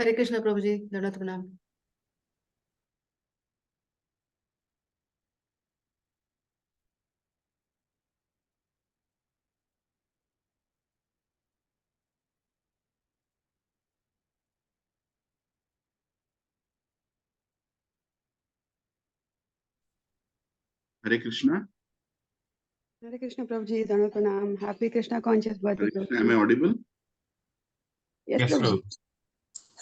हरे कृष्ण प्रभु जी, दंडवत प्रणाम। Hare Krishna. Hare Krishna Prabhuji, Dhanvat Pranam. Happy Krishna conscious birthday. Hare Krishna. Am I audible? Yes, Prabhuji.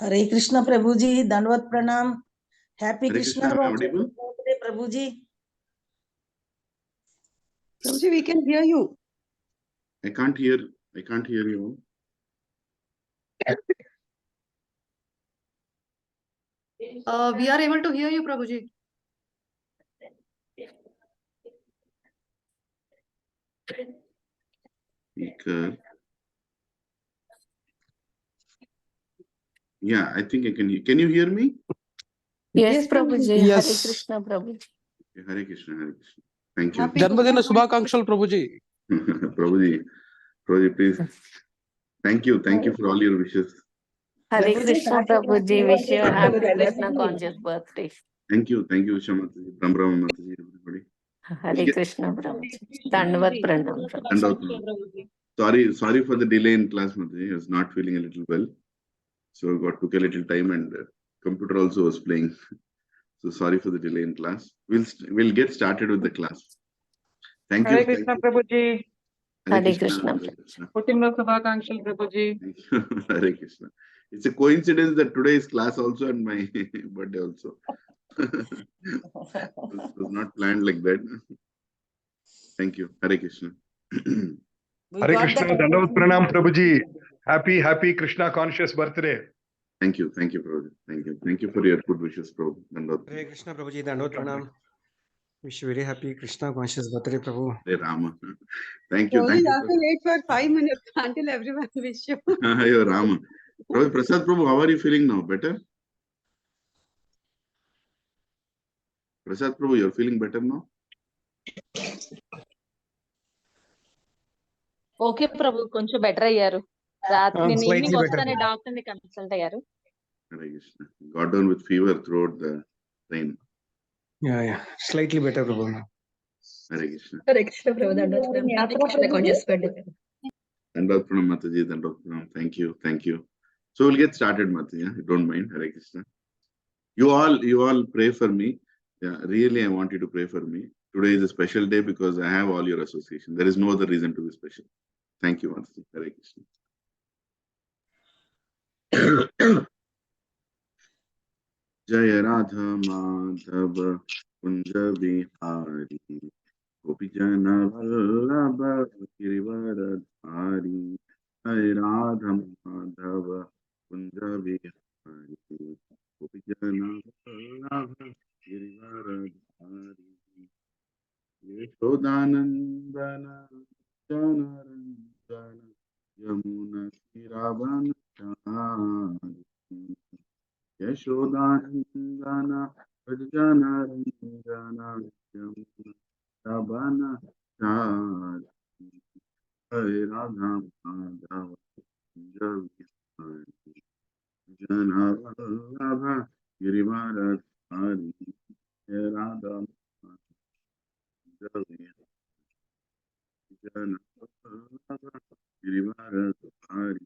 हरे कृष्ण प्रभु जी, दंडवत प्रणाम। Happy Hare Krishna Krishna. Am I audible? Birthday Prabhu ji. Prabhuji, we can hear you. I can't hear you. We are able to hear you, Prabhu ji. Speaker. Yeah, I think I can hear. Can you hear me? Yes, Prabhuji. Yes. Hare Krishna, Prabhuji. Hare Krishna. Hare Krishna. Thank you. Happy Janmadina Shubhakankshalu Prabhuji. Prabhuji, please. Thank you for all your wishes. Hare Prabhuji, Krishna, happy Prabhuji. Krishna Wish you a happy birthday. Krishna conscious birthday. Thank you, Shamataji, Brahma Mataji, everybody. Hare Krishna, Prabhuji. Dandavat Pranam, Prabhuji. Sorry for the delay in class, Mataji. I was not feeling a little well, so took a little time, and computer also was playing. So sorry for the delay in class. We'll get started with the class. Thank you. Hare Krishna Prabhuji. Hare Krishna. Putinno Shubhakankshalu Prabhuji. Hare Krishna. It's a coincidence that today is class also and my birthday also. It was not planned like that. Thank you. Hare Krishna. Hare Krishna, Dandavat Pranam Prabhuji. Happy Krishna conscious birthday. Thank you, Prabhu. Thank you for your good wishes, Prabhu. Hare Krishna Prabhuji, Dandavat Pranam. Wish you very happy Krishna conscious birthday, Prabhu. Hare Rama. Thank you. Prabhuji, you have to wait for 5 minutes until everyone wish you. Hare Rama. Prasad Prabhu, how are you feeling now? Better? Prasad Prabhu, you're feeling better now? Okay Prabhu, కొంచెం better అయ్యారు. రాత్రి నేను Slightly evening better. వస్తానే doctor ని consult అయ్యారు. Hare Krishna. Got down with fever throughout the rain. Yeah. Slightly better, Prabhu. Hare Krishna. Hare Krishna Prabhu, దండవత్ ప్రణామం. Happy Krishna conscious birthday. Dandavat Pranam Mataji, Dandavat Pranam. Thank you. So we'll get started, Mataji. Yeah? You don't mind. Hare Krishna. You all pray for me. Yeah, really, I want you to pray for me. Today is a special day because I have all your association. There is no other reason to be special. Thank you, Mataji. Hare Krishna. Jaya Radha Madhava Kunja Vihari Gopijana Vallabha Girivaradhari Jaya Radha Madhava Kunja Vihari Gopijana Vallabha Girivaradhari Yashodanandana Janaranjana Yamuna Tiravanachari Yashodanandana Janaranjana Yamuna Tiravanachari Jaya Radha Madhava Kunja Vihari Jana Vallabha Girivaradhari Jaya Radha Girivaradhari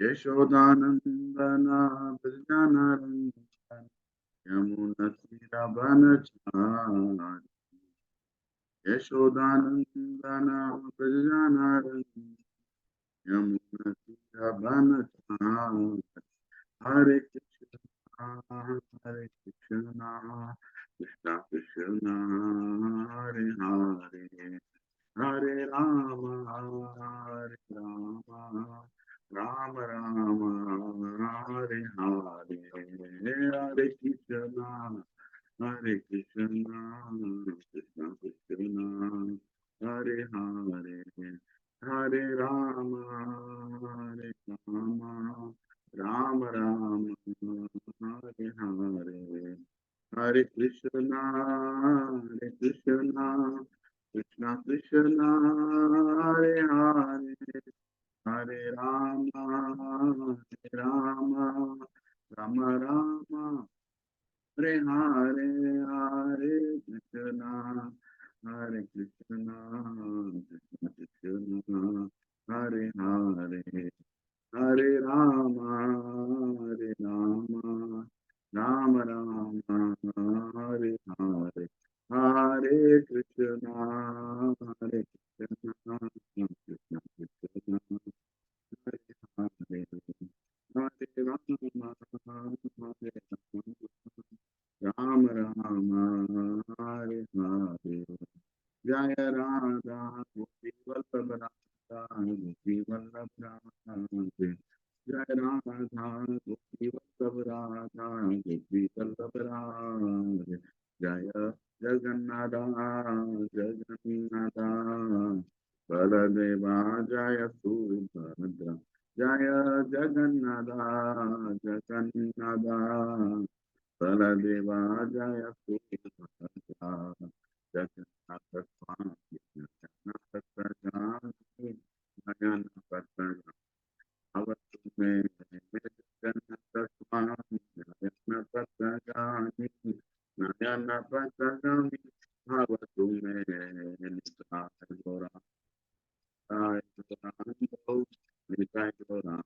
Yashodanandana Brajanaranjana Yamuna Tiravanachari Yashodanandana Brajanaranjana Yamuna Tiravanachari Hare Krishna Krishna Krishna Hare Hare Hare Rama Rama Rama Hare Hare Hare Krishna Krishna Krishna Hare Hare Hare Rama Rama Rama Hare Hare Hare Krishna Krishna Krishna Hare Hare Hare Rama Krishna, Hare Krishna, Krishna Krishna, Hare Hare, Hare Rama, Rama, Hare Hare. Jaya Radha, Gopi Vallabh Radha, Gopi Vallabh Radha. Jaya Radha, Gopi Vallabh Radha, Gopi Vallabh Radha. Jaya Jagannatha, Jagannatha, Baladeva, Jaya Subhadra. Jaya Jagannatha, Jagannatha, Baladeva, Jaya Subhadra. Jagannatha Swami, Jagannatha Swami, Jagannatha Swami. Avatume, Jagannatha Swami, Jagannatha Swami, Jagannatha Swami. Avatume, Nitai Gora, Nitai Gora,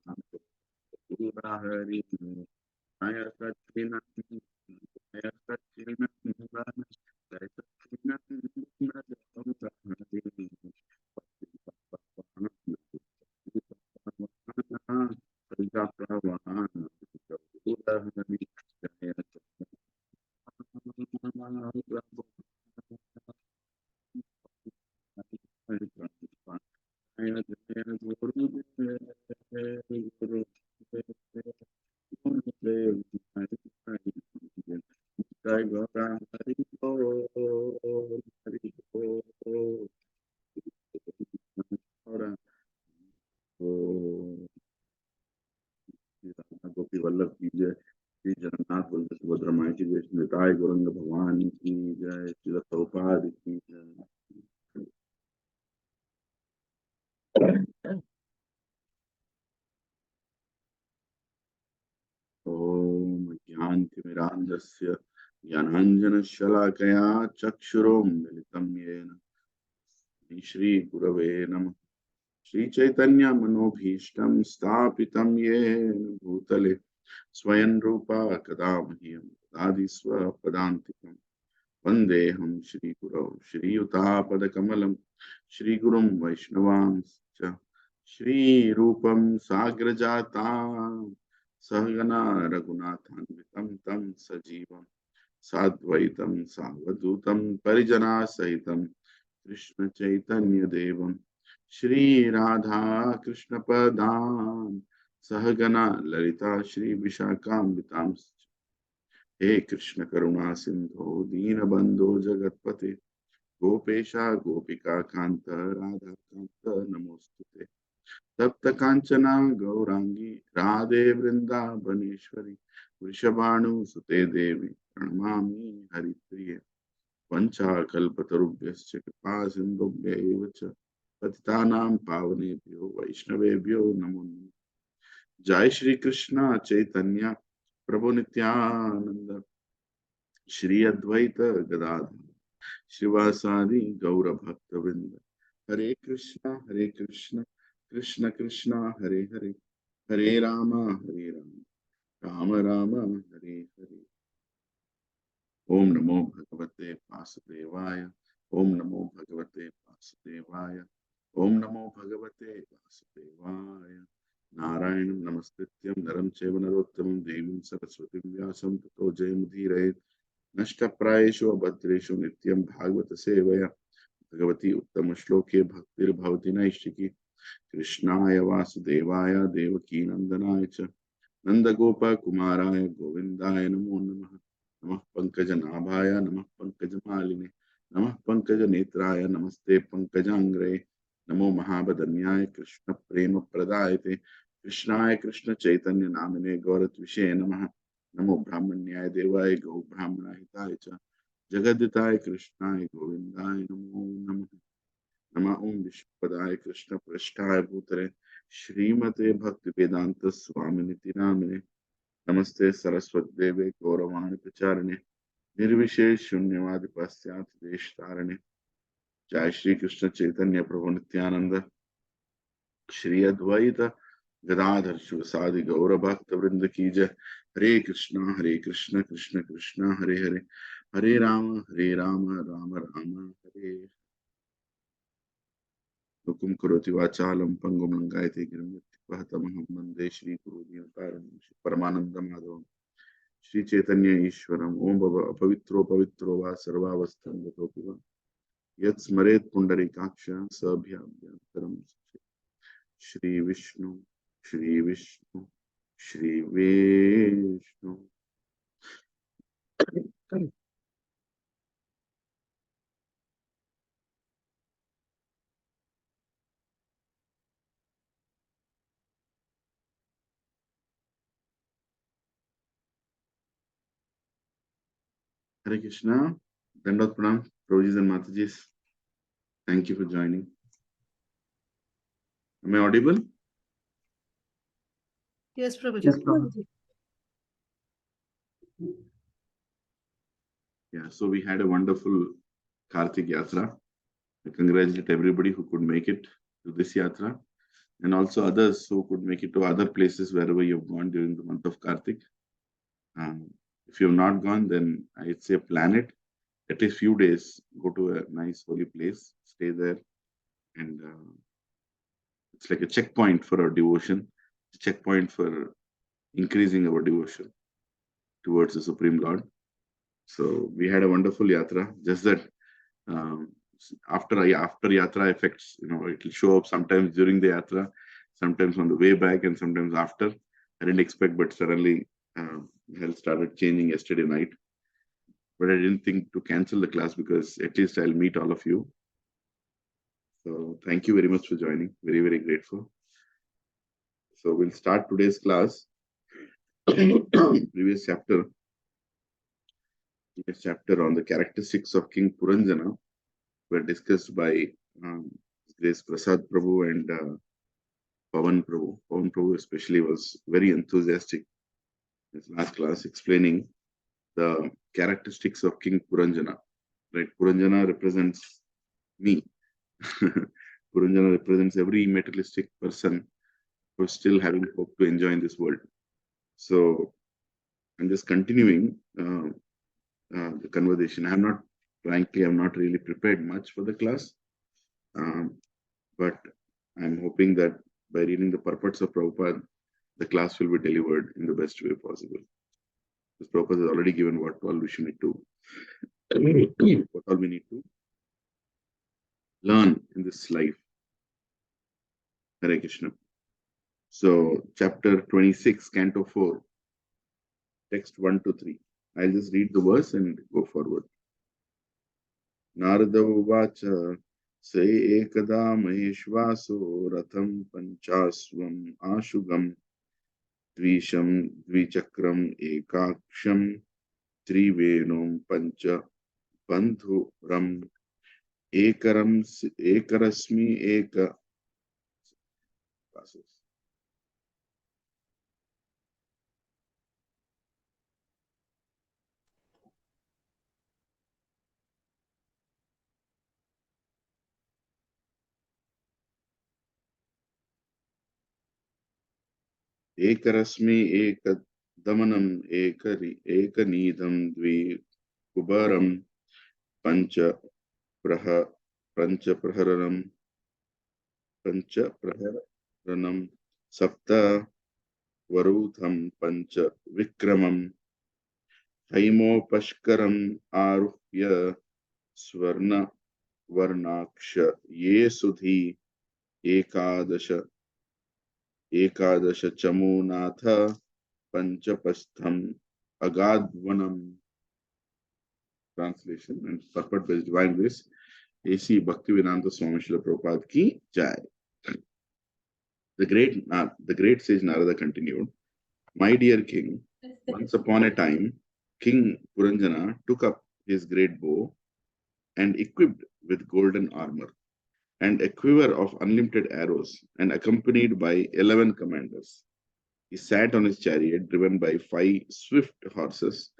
Pura Hari, Jaya Satchinanda, Jaya Satchinanda, Jaya गोपी वल्लभ की जय, श्री जगन्नाथ बलदेव सुभद्रा माई की जय, श्री निताय गौरंग भगवान की जय, श्री प्रभुपाद की जय। ओम ज्ञानतिमिरान्धस्य ज्ञानाञ्जनशलाकया चक्षुरोन्मिलितं येन श्रीगुरवे नमः। श्रीचैतन्यमनोभीष्टं स्थापितं येन भूतले स्वयं रूपा कदा मह्यं ददाति स्वपदान्तिकं। वन्देऽहं श्रीगुरौ श्रीयुतापदकमलं श्रीगुरुं वैष्णवांश्च श्रीरूपं साग्रजातां सहगना रघुनाथान्वितं तं सजीवं साद्वैतं सावधूतं परिजनासहितं कृष्ण चैतन्य देवं श्री राधा कृष्ण पदान् सहगना ललिता श्री विशाखान्वितां। हे कृष्ण करुणा सिंधो दीनबंधो जगतपते गोपेशा गोपिका कांत राधा कांत नमोस्तुते। तप्त कांचना गौरांगी राधे वृंदावनेश्वरी वृषभानुसुते देवी प्रणमामि हरिप्रिये। वंचाकल्पतरुभ्यश्च कृपा सिन्धुभ्यैव च पतितानां पावनेभ्यो वैष्णवेभ्यो नमो नमः। जय श्री कृष्ण चैतन्य प्रभु नित्यानंद श्री अद्वैत गदाधर शिवासादि गौर भक्त वृंद। हरे कृष्ण कृष्ण कृष्ण हरे हरे, हरे राम राम राम हरे हरे। ओम नमो भगवते वासुदेवाय, ओम नमो भगवते वासुदेवाय, ओम नमो भगवते वासुदेवाय। नारायणं नमस्कृत्यं नरं चैव नरोत्तमं देवीं सरस्वतीं व्यासं ततो जयमुदीरयेत्। नष्टप्रायेषु अभद्रेषु नित्यं भागवत सेवया भगवती उत्तम श्लोके भक्तिर्भवति नैष्टिकी। कृष्णाय वासुदेवाय देवकी नंदनाय च नंदगोपकुमाराय गोविन्दाय नमो नमः। नमः पंकजनाभाय नमः पंकजमालिने नमः पंकजनेत्राय नमस्ते पंकजांग्रे। नमो महाबदन्याय कृष्ण प्रेम प्रदायते कृष्णाय कृष्ण चैतन्य नामिने गौरत्विषे नमः। नमो ब्राह्मण्याय देवाय गौ ब्राह्मणाय च जगद्दिताय कृष्णाय गोविन्दाय नमो नमः। नमः ओं विष्णुपदाय कृष्ण पृष्ठाय भूतले श्रीमते भक्ति वेदांत स्वामिनिति नामिने। नमस्ते सरस्वती देवे गौरवाणी प्रचारिणे निर्विशेष शून्यवादी पाश्चात्य देश तारिणे। जय श्री कृष्ण चैतन्य प्रभु नित्यानंद श्री अद्वैत गदाधर शिवसादि गौर भक्त वृंद की जय। हरे Krishna Krishna Krishna Hare Hare, Hare Rama, Rama Rama, Hare Hukum Karoti Vachalam Pangum Langayate Girim Vahatamaham Mande Shri Guru Niyaparam Paramananda Madhavam Shri Chaitanya Ishwaram Om Baba Pavitro Pavitro Va Sarvavastam Gatopiva Yat Smaret Pundarikaksha Sabhyam Yantaram Shri Vishnu Shri Vishnu Shri Vishnu. Hare Krishna, Dandavat Pranam, Prabhujis and Matajis. Thank you for joining. Am I audible? Yes, Prabhuji. Yes, Prabhuji. Yeah, so we had a wonderful Kartik Yatra. I congratulate everybody who could make it to this Yatra and also others who could make it to other places wherever you've gone during the month of Kartik. If you have not gone, then I'd say plan it. At least few days, go to a nice holy place, stay there, and it's like a checkpoint for our devotion, a checkpoint for increasing our devotion towards the Supreme Lord. So we had a wonderful yatra. Just that after yatra effects, it will show up sometimes during the yatra, sometimes on the way back, and sometimes after. I didn't expect, but suddenly health started changing yesterday night. But I didn't think to cancel the class because at least I'll meet all of you. So thank you very much for joining. Very, very grateful. So we'll start today's class. Previous chapter on the characteristics of King Puranjana were discussed by Grace Prasad Prabhu and Pavan Prabhu. Pavan Prabhu especially was very enthusiastic in his last class explaining the characteristics of King Puranjana. Right, Puranjana represents me. Puranjana represents every materialistic person who's still having hope to enjoy in this world. So I'm just continuing the conversation. I'm not really prepared much for the class, but I'm hoping that by reading the purports of Prabhupada, the class will be delivered in the best way possible. Because Prabhupada has already given what all we need to learn in this life. Hare Krishna. So, chapter 26, Canto 4, text 1 to 3. I'll just read the verse and go forward. Narada Uvacha Se ekada maheshvaso ratham panchasvam ashugam dvisham dvichakram ekaksham trivenum pancha bandhuram ekarasmi eka ekarasmi ekadamanam ekanidam dvi kubaram pancha praharanam sapta varutham pancha vikramam haimopashkaram aruhya swarna varnaksha ye sudhi ekadasha chamunatha panchapastham agadvanam. Translation and purport by His Divine Grace A.C. Bhaktivedanta Swami Srila Prabhupada ki jai. The great sage Narada continued, "My dear king, once upon a time, King Puranjana took up his great bow and equipped with golden armor and a quiver of unlimited arrows and accompanied by 11 commanders. He sat on his chariot driven by 5 swift horses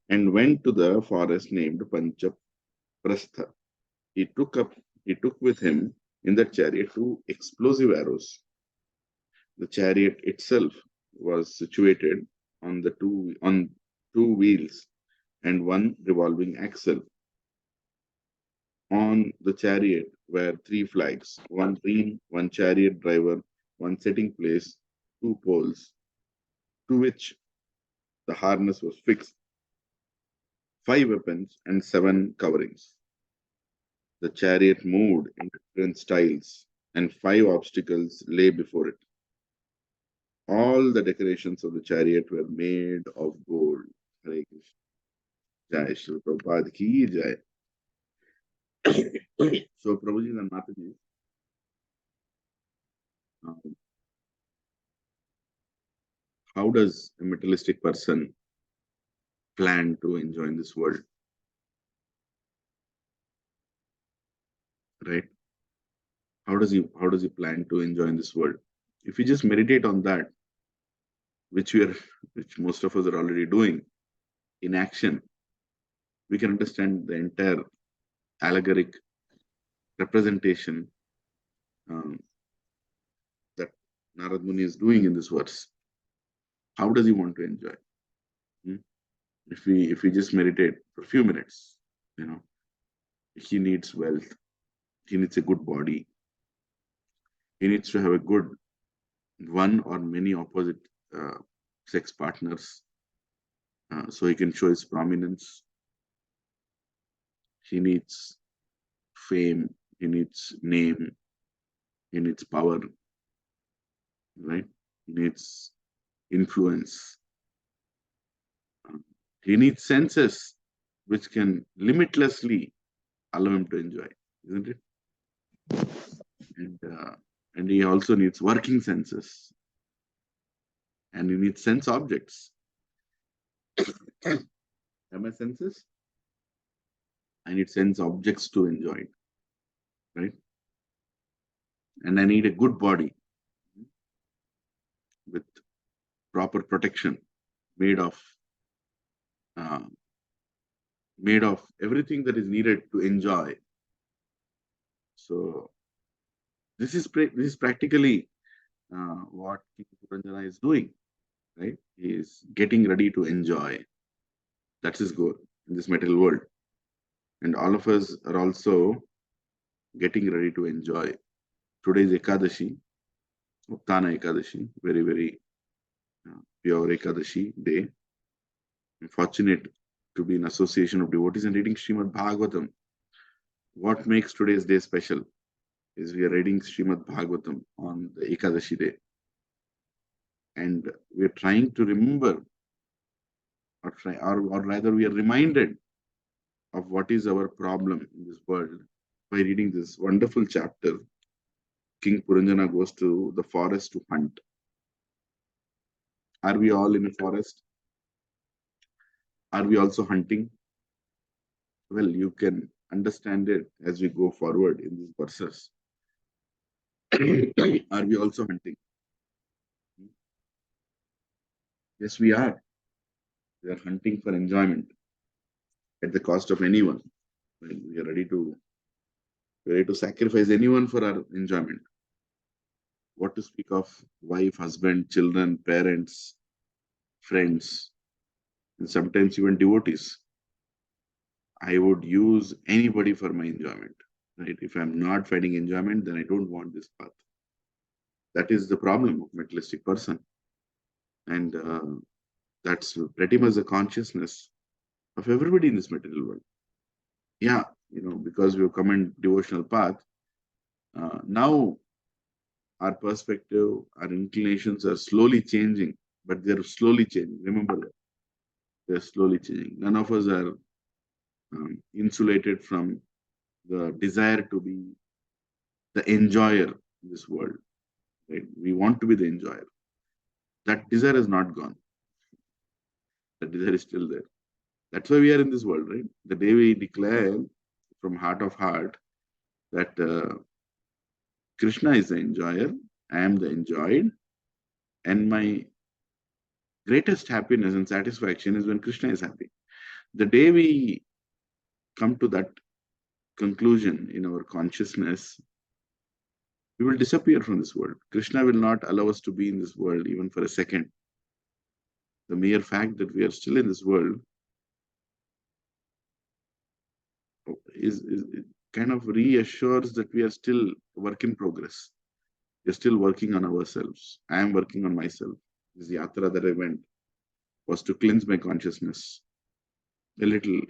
and went to the forest named Panchaprastha. He took with him in the chariot 2 explosive arrows. The chariot itself was situated on two wheels and one revolving axle. On the chariot were 3 flags, one green, one chariot driver, one sitting place, 2 poles, to which the harness was fixed, 5 weapons and 7 coverings. The chariot moved in different styles, and 5 obstacles lay before it. All the decorations of the chariot were made of gold. Hare Krishna. Jai Shri Prabhupada ki jai. So, Prabhuji and Mataji, how does a materialistic person plan to enjoy in this world? Right? How does he plan to enjoy in this world? If we just meditate on that, which most of us are already doing in action, we can understand the entire allegoric representation that Narad Muni is doing in this verse. How does he want to enjoy? If we just meditate for a few minutes, he needs wealth, he needs a good body, he needs to have a good one or many opposite sex partners, so he can show his prominence. He needs fame, he needs name, he needs power, right? He needs influence. He needs senses which can limitlessly allow him to enjoy, isn't it? And he also needs working senses, and he needs sense objects. Am I senses? I need sense objects to enjoy it, right? And I need a good body with proper protection, made of everything that is needed to enjoy. So this is practically what King Puranjana is doing, right? He is getting ready to enjoy. That's his goal in this material world. And all of us are also getting ready to enjoy. Today is Ekadashi, Uttana Ekadashi, very, very pure Ekadashi day. I'm fortunate to be in association of devotees and reading Srimad Bhagavatam. What makes today's day special is we are reading Srimad Bhagavatam on the Ekadashi day. And we are trying to remember, or rather we are reminded of what is our problem in this world by reading this wonderful chapter. King Puranjana goes to the forest to hunt. Are we all in a forest? Are we also hunting? Well, you can understand it as we go forward in these verses. Are we also hunting? Yes, we are. We are hunting for enjoyment at the cost of anyone. We are ready to sacrifice anyone for our enjoyment. What to speak of wife, husband, children, parents, friends, and sometimes even devotees. I would use anybody for my enjoyment. Right? If I'm not finding enjoyment, then I don't want this path. That is the problem of materialistic person. And that's pretty much the consciousness of everybody in this material world. Yeah, because we've come in devotional path, now our perspective, our inclinations are slowly changing, but they're slowly changing. Remember that. They're slowly changing. None of us are insulated from the desire to be the enjoyer in this world. Right? We want to be the enjoyer. That desire is not gone. That desire is still there. That's why we are in this world, right? The day we declare from heart of heart that Krishna is the enjoyer, I am the enjoyed, and my greatest happiness and satisfaction is when Krishna is happy. The day we come to that conclusion in our consciousness, we will disappear from this world. Krishna will not allow us to be in this world even for a second. The mere fact that we are still in this world it kind of reassures that we are still work in progress. We're still working on ourselves. I am working on myself. This yatra that I went was to cleanse my consciousness a little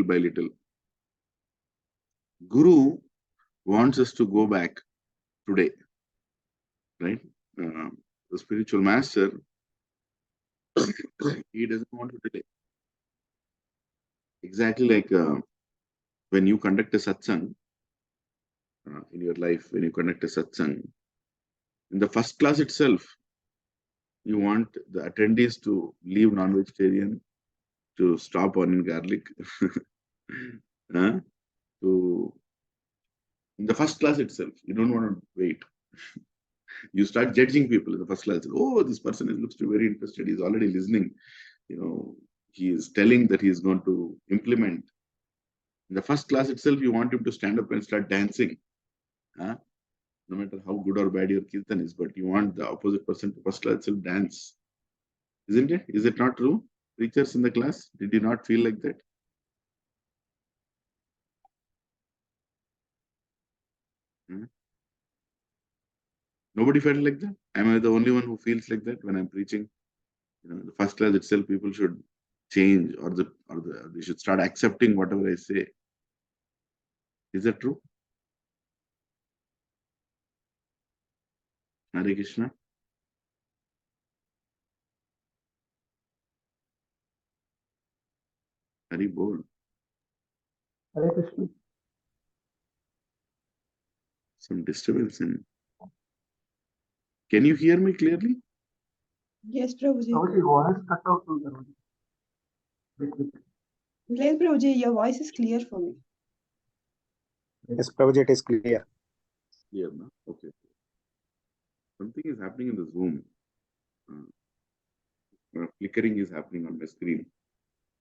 by little. Guru wants us to go back today, right? The spiritual master, he doesn't want to delay. Exactly like when you conduct a satsang in your life, when you conduct a satsang, in the first class itself, you want the attendees to leave non-vegetarian, to stop onion garlic, to in the first class itself, you don't want to wait. You start judging people in the first class. Oh, this person looks to be very interested. He's already listening. He is telling that he is going to implement. In the first class itself, you want him to stand up and start dancing. No matter how good or bad your kirtan is, but you want the opposite person to first class itself dance. Isn't it? Is it not true? Preachers in the class, did you not feel like that? Nobody felt like that? Am I the only one who feels like that when I'm preaching? The first class itself, people should change, or they should start accepting whatever I say. Is that true? Hare Krishna. Hari Bol. Hare Krishna. Some disturbance in. Can you hear me clearly? Yes, Prabhuji. Prabhuji, voice cut out to Prabhuji. Yes, Prabhuji, your voice is clear for me. Yes, Prabhuji, it is clear. Clear, no? Okay. Something is happening in the Zoom. Flickering is happening on my screen.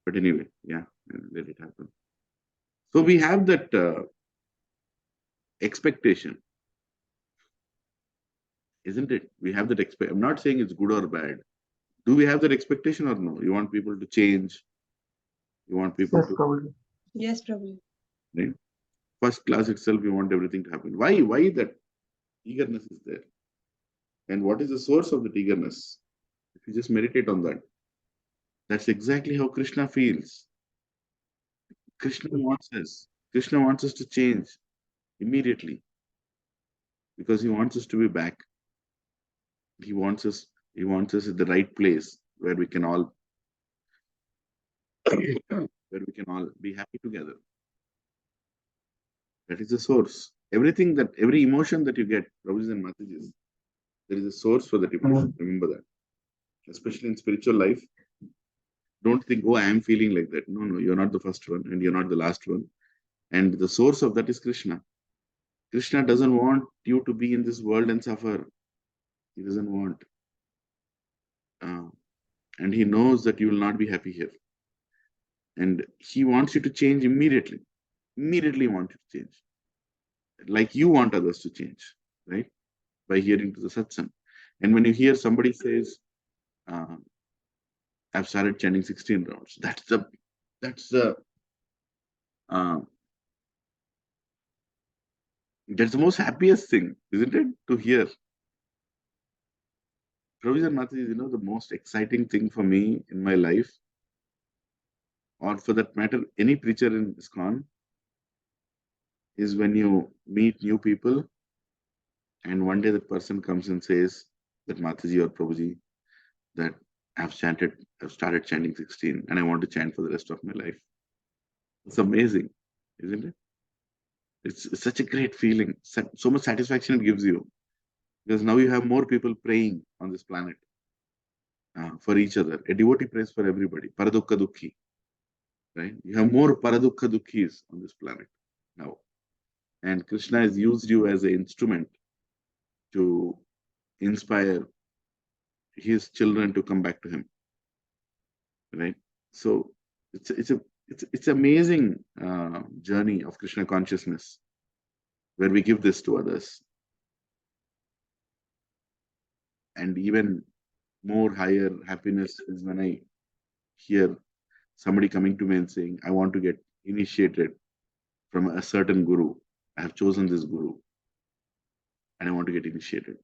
But anyway, yeah, let it happen. So we have that expectation, isn't it? We have that I'm not saying it's good or bad. Do we have that expectation or no? You want people to change? You want people to... Prabhuji. Yes, Prabhuji. Right? First class itself, you want everything to happen. Why that eagerness is there? And what is the source of that eagerness? If you just meditate on that, that's exactly how Krishna feels. Krishna wants us to change immediately, because he wants us to be back. He wants us at the right place where we can all be happy together. That is the source. Every emotion that you get, Prabhus and Matajis, there is a source for that emotion. Remember that. Especially in spiritual life, don't think, oh, I am feeling like that. No, you're not the first one and you're not the last one. And the source of that is Krishna. Krishna doesn't want you to be in this world and suffer. He doesn't want. And he knows that you will not be happy here. And he wants you to change immediately. Immediately want you to change. Like you want others to change, right? By hearing to the satsang. And when you hear somebody says, I've started chanting 16 rounds. That's the most happiest thing, isn't it? To hear. Prabhuji and Mataji, the most exciting thing for me in my life, or for that matter, any preacher in ISKCON, is when you meet new people and one day the person comes and says that Mataji or Prabhuji, that I've started chanting 16 and I want to chant for the rest of my life. It's amazing, isn't it? It's such a great feeling. So much satisfaction it gives you. Because now you have more people praying on this planet for each other. A devotee prays for everybody. Paradukha Dukhi. Right? You have more Paradukha Dukhis on this planet now. And Krishna has used you as an instrument to inspire his children to come back to him. Right? So it's amazing journey of Krishna consciousness, where we give this to others. And even more higher happiness is when I hear somebody coming to me and saying, I want to get initiated from a certain guru. I have chosen this guru and I want to get initiated.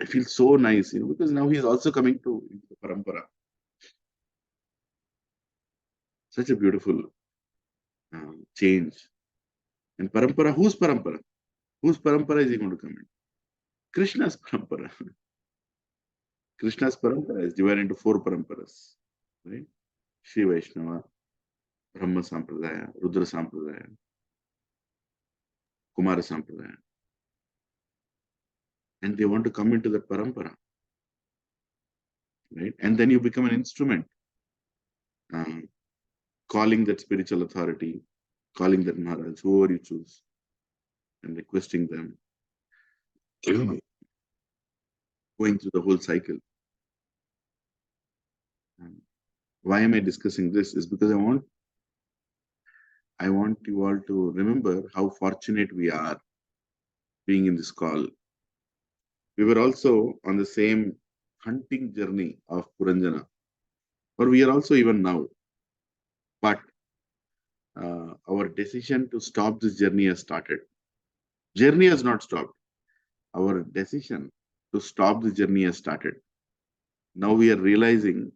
I feel so nice, because now he is also coming to into the parampara. Such a beautiful change. And parampara, whose parampara? Whose parampara is he going to come in? Krishna's parampara. Krishna's parampara is divided into 4 paramparas, right? Shri Vaishnava, Brahma Sampradaya, Rudra Sampradaya, Kumara Sampradaya. And they want to come into that parampara, right? And then you become an instrument, calling that spiritual authority, calling that Maharaj, whoever you choose, and requesting them, going through the whole cycle. Why am I discussing this? Is because I want you all to remember how fortunate we are being in this call. We were also on the same hunting journey of Puranjana, or we are also even now. But our decision to stop this journey has started. Journey has not stopped. Our decision to stop the journey has started. Now we are realizing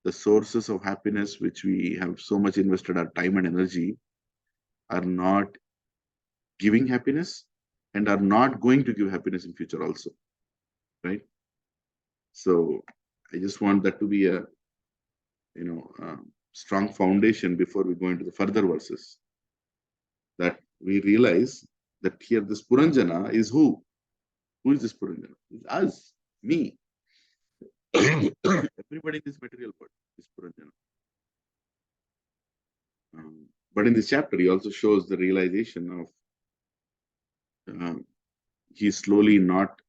the sources of happiness which we have so much invested our time and energy are not giving happiness and are not going to give happiness in future also, right? So I just want that to be a strong foundation before we go into the further verses, that we realize that here this Puranjana is who? Who is this Puranjana? It's us, me. Everybody in this material world is Puranjana. But in this chapter, he also shows the realization of he's slowly not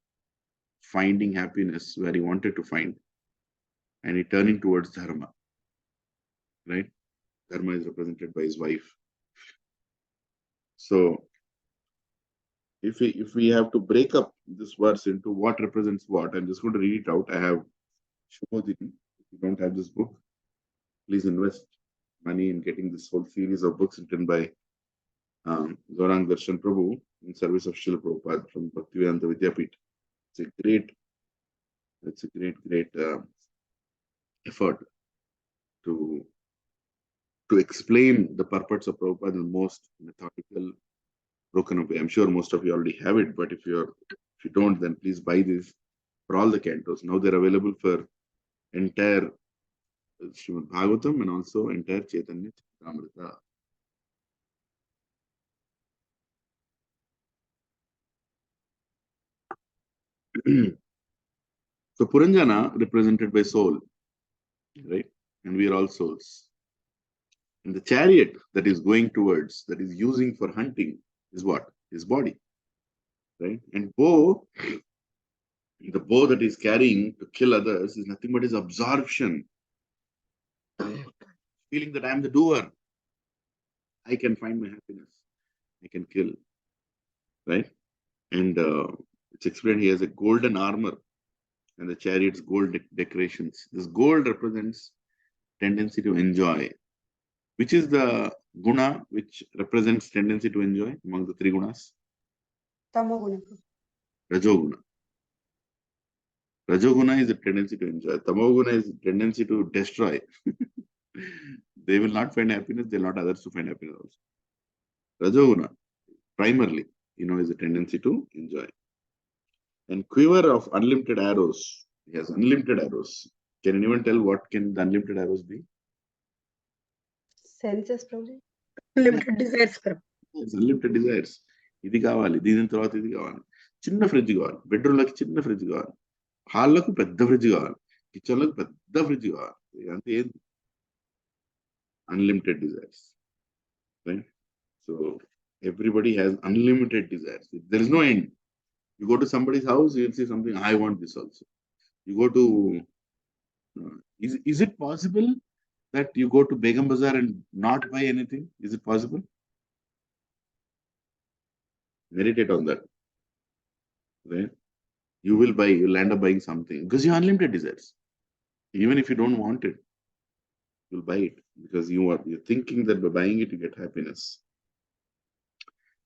finding happiness where he wanted to find, and he turning towards dharma, right? Dharma is represented by his wife. So if we have to break up this verse into what represents what, I'm just going to read it out. I have Shubhodini. If you don't have this book, please invest money in getting this whole series of books written by Gaurang Darshan Prabhu in service of Srila Prabhupada from Bhaktivedanta Vidyapith. It's a great effort to explain the purports of Prabhupada in the most methodical, broken up way. I'm sure most of you already have it, but if you don't, then please buy this for all the cantos. Now they're available for entire Srimad Bhagavatam and also entire Chaitanya Charitamrita. So Puranjana represented by soul, right? And we are all souls. And the chariot that is going towards, that is using for hunting, is what? His body, right? And the bow that is carrying to kill others is nothing but his absorption. Feeling that I am the doer. I can find my happiness. I can kill, right? And it's explained he has a golden armor and the chariot's gold decorations. This gold represents tendency to enjoy. Which is the guna which represents tendency to enjoy among the 3 gunas? Tamoguna. Rajoguna. Rajoguna is the tendency to enjoy. Tamoguna is the tendency to destroy. They will not find happiness, they will not others to find happiness also. Rajoguna, primarily, is a tendency to enjoy. And quiver of unlimited arrows. He has unlimited arrows. Can anyone tell what can the unlimited arrows be? Senses, Prabhuji. Limited desires. It's unlimited desires. ఇది కావాలి, దీని తర్వాత ఇది కావాలి. చిన్న fridge కావాలి, బెడ్రూమ్లోకి చిన్న ఫ్రిడ్జ్ కావాలి, హాల్లోకి పెద్ద ఫ్రిడ్జ్ కావాలి, కిచెన్లోకి పెద్ద ఫ్రిడ్జ్ కావాలి. అంతే ఏంది? Unlimited desires, right? So everybody has unlimited desires. There is no end. You go to somebody's house, you'll see something, I want this also. You go to, is it possible that you go to Begum Bazaar and not buy anything? Is it possible? Meditate on that. Right? You'll end up buying something because you have unlimited desires. Even if you don't want it, you'll buy it because you're thinking that by buying it, you get happiness.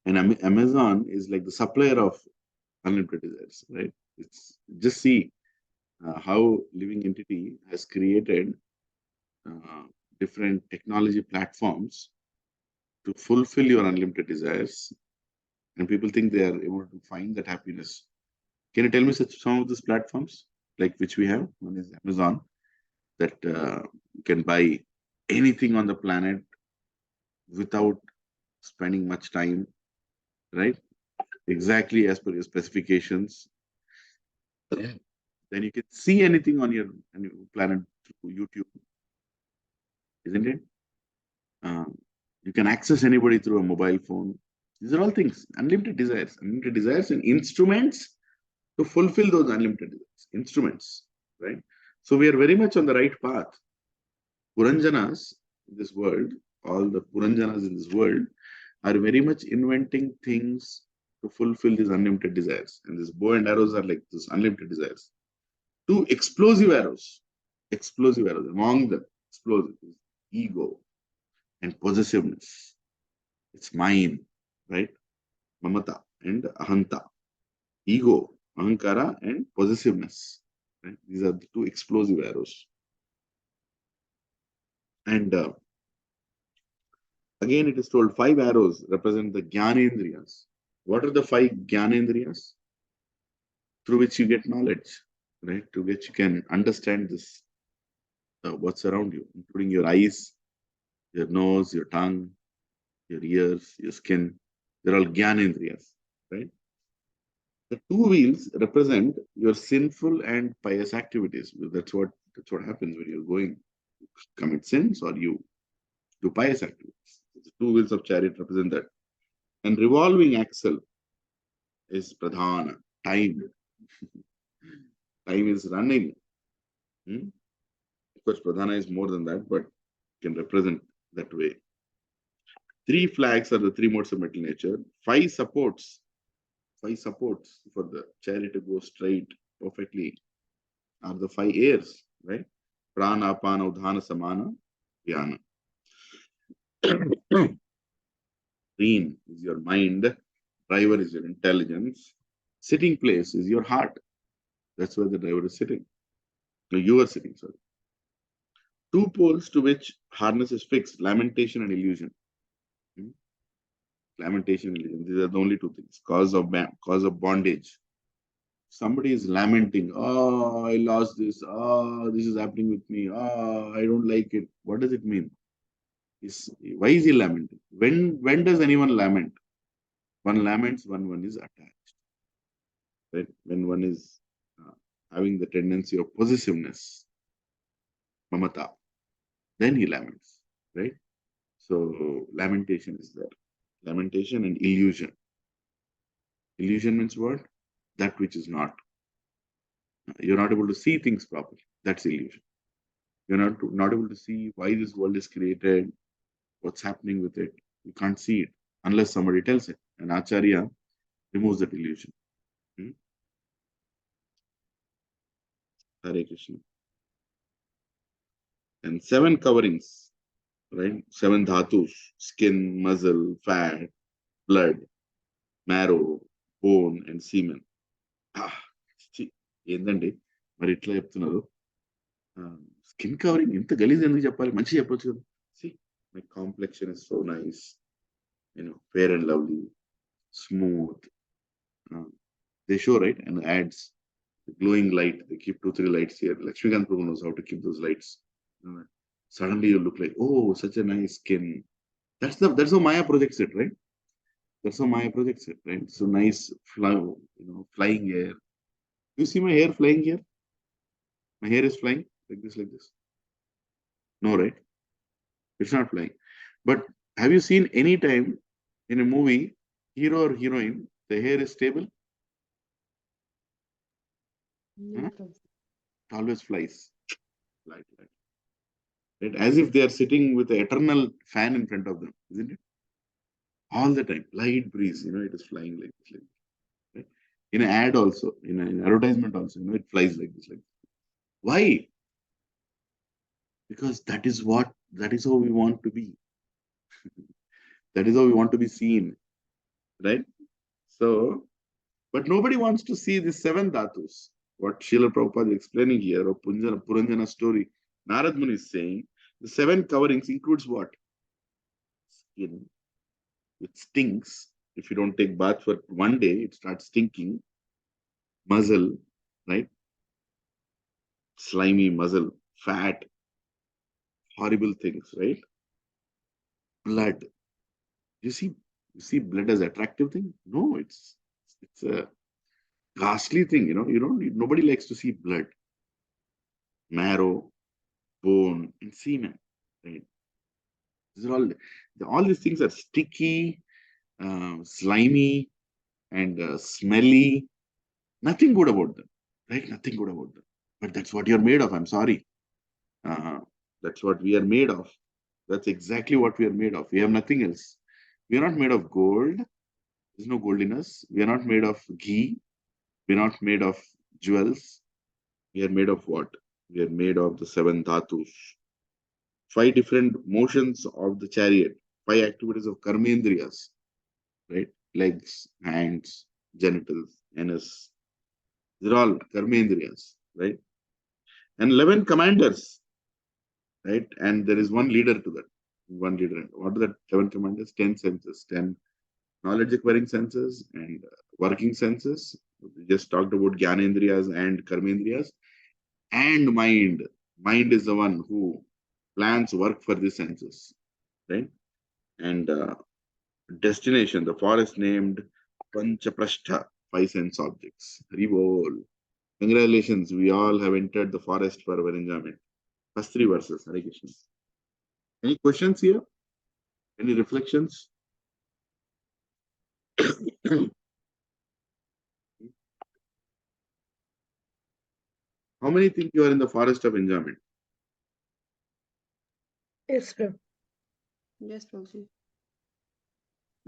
And Amazon is like the supplier of unlimited desires, right? It's just see how living entity has created different technology platforms to fulfill your unlimited desires, and people think they are able to find that happiness. Can you tell me some of these platforms, like which we have? One is Amazon, that you can buy anything on the planet without spending much time, right? Exactly as per your specifications. Then you can see anything on your planet through YouTube, isn't it? You can access anybody through a mobile phone. These are all things, unlimited desires and instruments to fulfill those unlimited desires, instruments, right? So we are very much on the right path. Puranjanas in this world, all the Puranjanas in this world are very much inventing things to fulfill these unlimited desires. And these bow and arrows are like these unlimited desires. Two explosive arrows, among them, explosive is ego and possessiveness. It's mine, right? Mamata and ahanta. Ego, ahankara, and possessiveness. Right? These are the two explosive arrows. And again, it is told 5 arrows represent the Jnanendriyas. What are the 5 Jnanendriyas? Through which you get knowledge, right? Through which you can understand this, what's around you, including your eyes, your nose, your tongue, your ears, your skin. They're all Jnanendriyas, right? The 2 wheels represent your sinful and pious activities. That's what happens when you're going to commit sins or you do pious activities. The 2 wheels of chariot represent that. And revolving axle is pradhana, time. Time is running. Of course, pradhana is more than that, but can represent that way. 3 flags are the 3 modes of mental nature. 5 supports for the chariot to go straight perfectly are the 5 airs, right? Prana, apana, udhana, samana, dhyana. Green is your mind, driver is your intelligence, sitting place is your heart. That's where the driver is sitting. No, you are sitting, sorry. 2 poles to which harness is fixed, lamentation and illusion. Lamentation and illusion. These are the only 2 things. Cause of bondage. Somebody is lamenting, oh, I lost this, oh, this is happening with me, oh, I don't like it. What does it mean? Why is he lamenting? When does anyone lament? One laments when one is attached. Right? When one is having the tendency of possessiveness, mamata, then he laments, right? So lamentation is there. Lamentation and illusion. Illusion means what? That which is not. You're not able to see things properly. That's illusion. You're not able to see why this world is created, what's happening with it. You can't see it unless somebody tells it. And Acharya removes that illusion. Hare Krishna. And 7 coverings, right? 7 dhatus, skin, muscle, fat, blood, marrow, bone, and semen. ఏందండి మరి ఇట్లా చెప్తున్నారు skin covering ఇంత గలీజ్ ఎందుకు చెప్పాలి మంచి చెప్పొచ్చు కదా see my complexion is so nice, fair and lovely, smooth. They show, right, and ads, the glowing light, they keep 2-3 lights here. Lakshmikant Prabhu knows how to keep those lights. Suddenly you look like, oh, such a nice skin. That's how Maya projects it, right? That's how Maya projects it, right? So nice, flying hair. You see my hair flying here? My hair is flying like this. No, right? It's not flying. But have you seen any time in a movie, hero or heroine, the hair is stable? It always flies. Light. Right? As if they are sitting with an eternal fan in front of them, isn't it? All the time, light breeze, it is flying like this. Right? In an ad also, in an advertisement also, it flies like this. Why? Because that is how we want to be. That is how we want to be seen. right? So, but nobody wants to see the 7 dhatus. What Srila Prabhupada is explaining here, or Puranjana story, Narad Muni is saying, the 7 coverings includes what? Skin, which stinks. If you don't take bath for one day, it starts stinking. Muzzle, right? Slimy muzzle, fat, horrible things, right? Blood. You see blood as attractive thing? No, it's a ghastly thing, nobody likes to see blood. Marrow, bone, and semen, right? These are all these things are sticky, slimy, and smelly. Nothing good about them, right? Nothing good about them. But that's what you're made of. I'm sorry. That's what we are made of. That's exactly what we are made of. We have nothing else. We are not made of gold. There's no goldiness. We are not made of ghee. We are not made of jewels. We are made of what? We are made of the 7 dhatus. 5 different motions of the chariot. 5 activities of karmendriyas, right? Legs, hands, genitals, anus. They're all karmendriyas, right? And 11 commanders, right? And there is one leader to that. One leader. What are the 7 commanders? 10 senses. 10 knowledge acquiring senses and working senses. We just talked about Gyanendriyas and Karmendriyas. And mind. Mind is the one who plans work for the senses, right? And destination, the forest named Panchaprashtha, 5 sense objects. Haribol. Congratulations, we all have entered the forest for our enjoyment. First 3 verses. Hare Krishna. Any questions here? Any reflections? How many think you are in the forest of enjoyment? Yes, Prabhu. Yes, Prabhuji.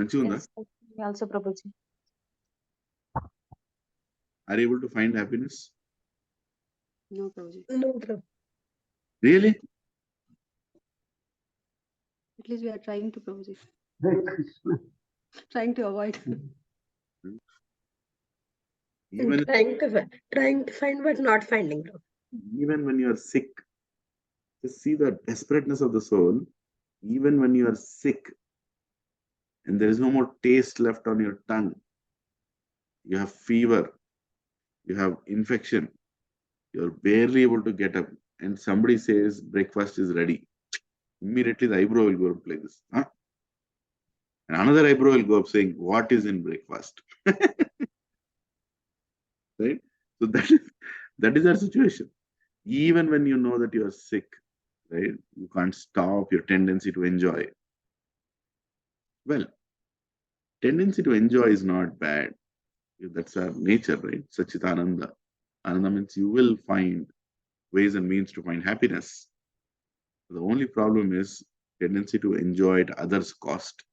Manchunda, Yes, me also, Prabhuji. are you able to find happiness? No, Prabhuji. No, Prabhu. Really? At least we are trying to, Prabhuji. Trying to avoid. Even, Trying to find but not finding. even when you are sick, just see the desperateness of the soul. Even when you are sick and there is no more taste left on your tongue, you have fever, you have infection, you're barely able to get up, and somebody says breakfast is ready. Immediately the eyebrow will go up like this. Huh? And another eyebrow will go up saying, what is in breakfast? Right? So that is our situation. Even when you know that you are sick, right? You can't stop your tendency to enjoy. Well, tendency to enjoy is not bad. That's our nature, right? Sachitananda. Ananda means you will find ways and means to find happiness. The only problem is tendency to enjoy at others' cost.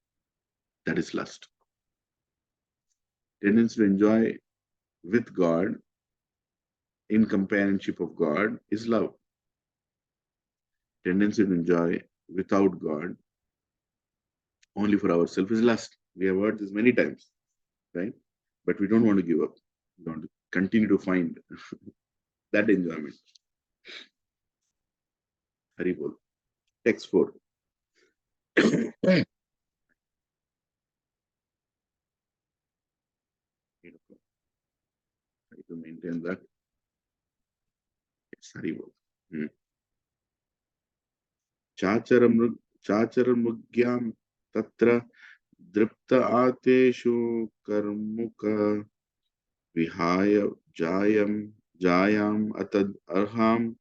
That is lust. Tendency to enjoy with God, in companionship of God, is love. Tendency to enjoy without God, only for ourselves, is lust. We have heard this many times, right? But we don't want to give up. We want to continue to find that enjoyment. Haribol. Text 4. Try to maintain that. It's Haribol. Chacharamrugyam tatra dripta ateshu karmuka vihaya jayam atad arham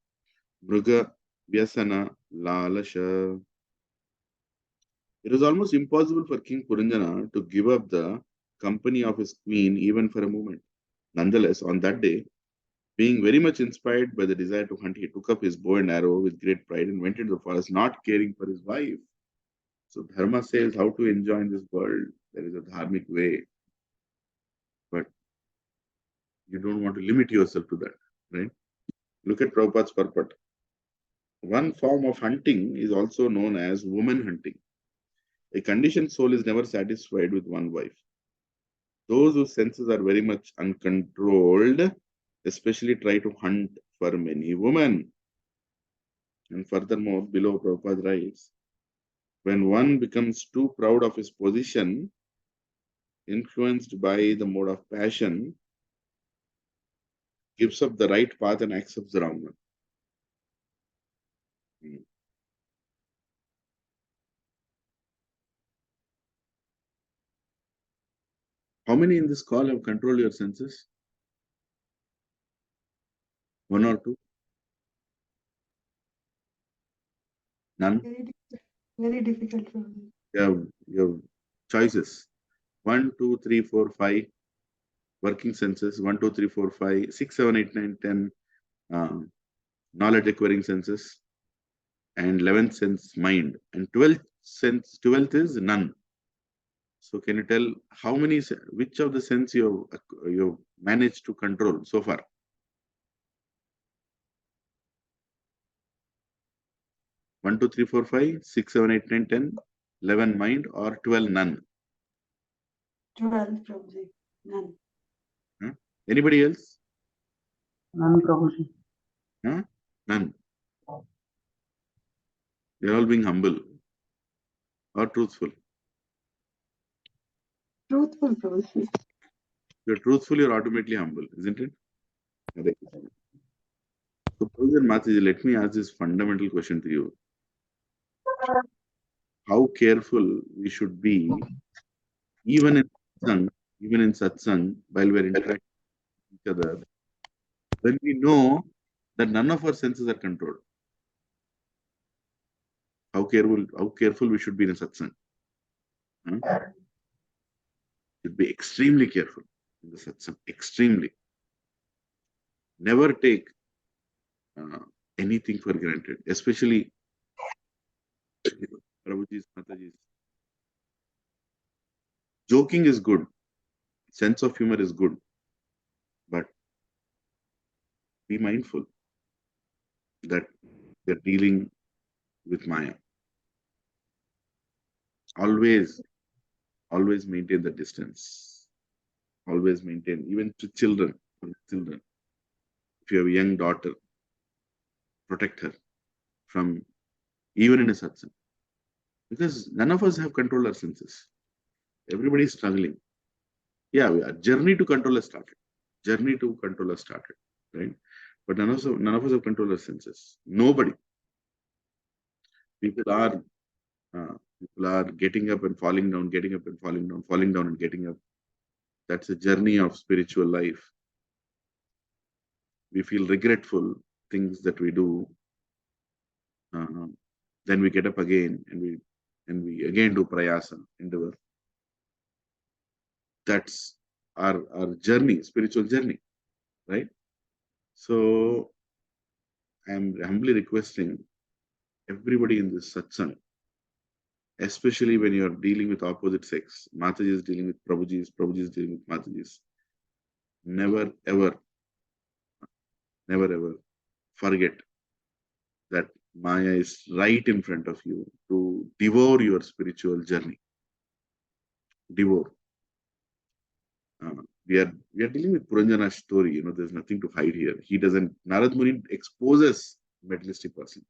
mruga vyasana lalasha. It was almost impossible for King Puranjana to give up the company of his queen even for a moment. Nonetheless, on that day, being very much inspired by the desire to hunt, he took up his bow and arrow with great pride and went into the forest, not caring for his wife. So Dharma says how to enjoy in this world. There is a dharmic way, but you don't want to limit yourself to that, right? Look at Prabhupada's purport. One form of hunting is also known as woman hunting. A conditioned soul is never satisfied with one wife. those whose senses are very much uncontrolled, especially try to hunt for many women. And furthermore, below Prabhupada writes, when one becomes too proud of his position, influenced by the mode of passion, gives up the right path and accepts the wrong one. How many in this call have controlled your senses? One or two? None? Very difficult, Prabhuji. You have choices. 1, 2, 3, 4, 5 working senses. 1, 2, 3, 4, 5, 6, 7, 8, 9, 10 knowledge acquiring senses. And 11th sense mind. And 12th is none. So can you tell how many, which of the sense you managed to control so far? 1, 2, 3, 4, 5, 6, 7, 8, 9, 10, 11 mind, or 12 none? 12, Prabhuji. None. Huh? Anybody else? None, Prabhuji. Huh? None. They're all being humble or truthful. Truthful, Prabhuji. You're truthful, you're automatically humble, isn't it? So, Prabhuji and Mataji, let me ask this fundamental question to you. How careful we should be, even in satsang, while we're interacting with each other, when we know that none of our senses are controlled. How careful we should be in a satsang. Huh? Should be extremely careful in the satsang. Extremely. Never take anything for granted, especially Prabhuji's, Mataji's. Joking is good. Sense of humor is good. But be mindful that you're dealing with Maya. Always maintain the distance. Always maintain, even to children. If you have a young daughter, protect her from, even in a satsang. Because none of us have controlled our senses. Everybody is struggling. Yeah, journey to control has started. Right? But none of us have controlled our senses. Nobody. People are getting up and falling down, getting up and falling down, falling down and getting up. That's a journey of spiritual life. We feel regretful things that we do. Then we get up again and we again do prayasa, endeavor. That's our journey, spiritual journey, right? So I'm humbly requesting everybody in this satsang, especially when you're dealing with opposite sex, Mataji is dealing with Prabhuji is dealing with Mataji. Never ever forget that Maya is right in front of you to devour your spiritual journey. Devour. We are dealing with Puranjana's story. There's nothing to hide here. Narad Muni exposes materialistic person.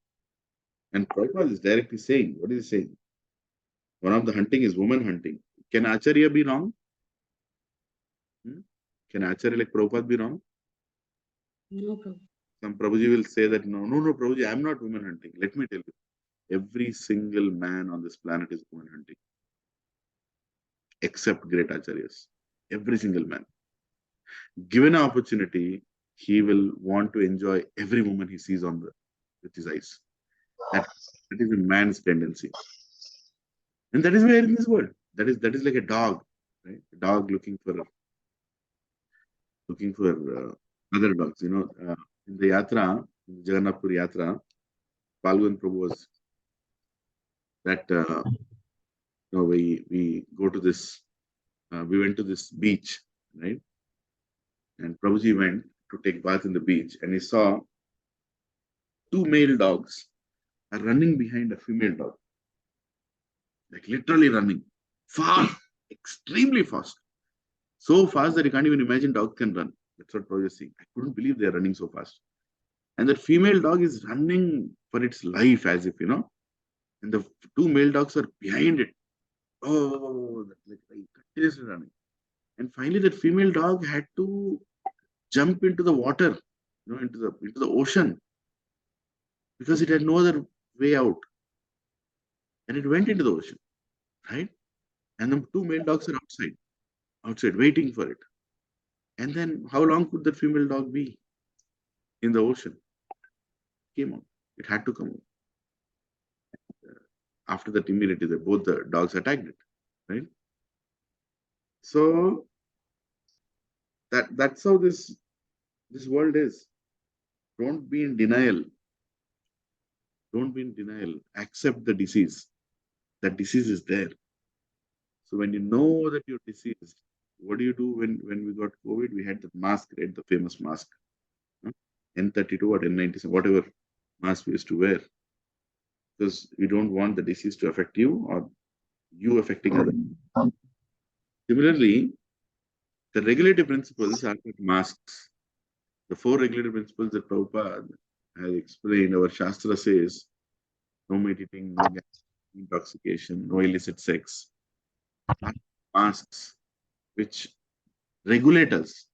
And Prabhupada is directly saying, what is he saying? One of the hunting is woman hunting. Can Acharya be wrong? Can Acharya like Prabhupada be wrong? No, Prabhuji. Some Prabhuji will say that, no, Prabhuji, I'm not woman hunting. Let me tell you, every single man on this planet is woman hunting. Except great Acharyas. Every single man. Given an opportunity, he will want to enjoy every woman he sees with his eyes. That is a man's tendency. And that is where in this world. That is like a dog, right? A dog looking for other dogs. In the yatra, in the Jagannath Puri yatra, Palgun Prabhu was that we go to this. We went to this beach, right? And Prabhuji went to take bath in the beach, and he saw two male dogs are running behind a female dog, like literally running fast, extremely fast. so fast that you can't even imagine dogs can run. That's what Prabhuji is saying. I couldn't believe they are running so fast. And that female dog is running for its life as if, and the two male dogs are behind it. Oh, like continuously running. And finally, that female dog had to jump into the water, into the ocean, because it had no other way out. And it went into the ocean, right? And the two male dogs are outside, waiting for it. And then how long could that female dog be in the ocean? Came out. It had to come out. After that, immediately, both the dogs attacked it, right? So that's how this world is. Don't be in denial. Don't be in denial. Accept the disease. That disease is there. So when you know that you're diseased, what do you do when we got COVID? We had the mask, right? The famous mask. N32 or N97, whatever mask we used to wear. Because we don't want the disease to affect you or you affecting others. Similarly, the regulative principles are like masks. The 4 regulative principles that Prabhupada has explained, our Shastra says, no meat eating, no intoxication, no illicit sex, are masks which regulate us,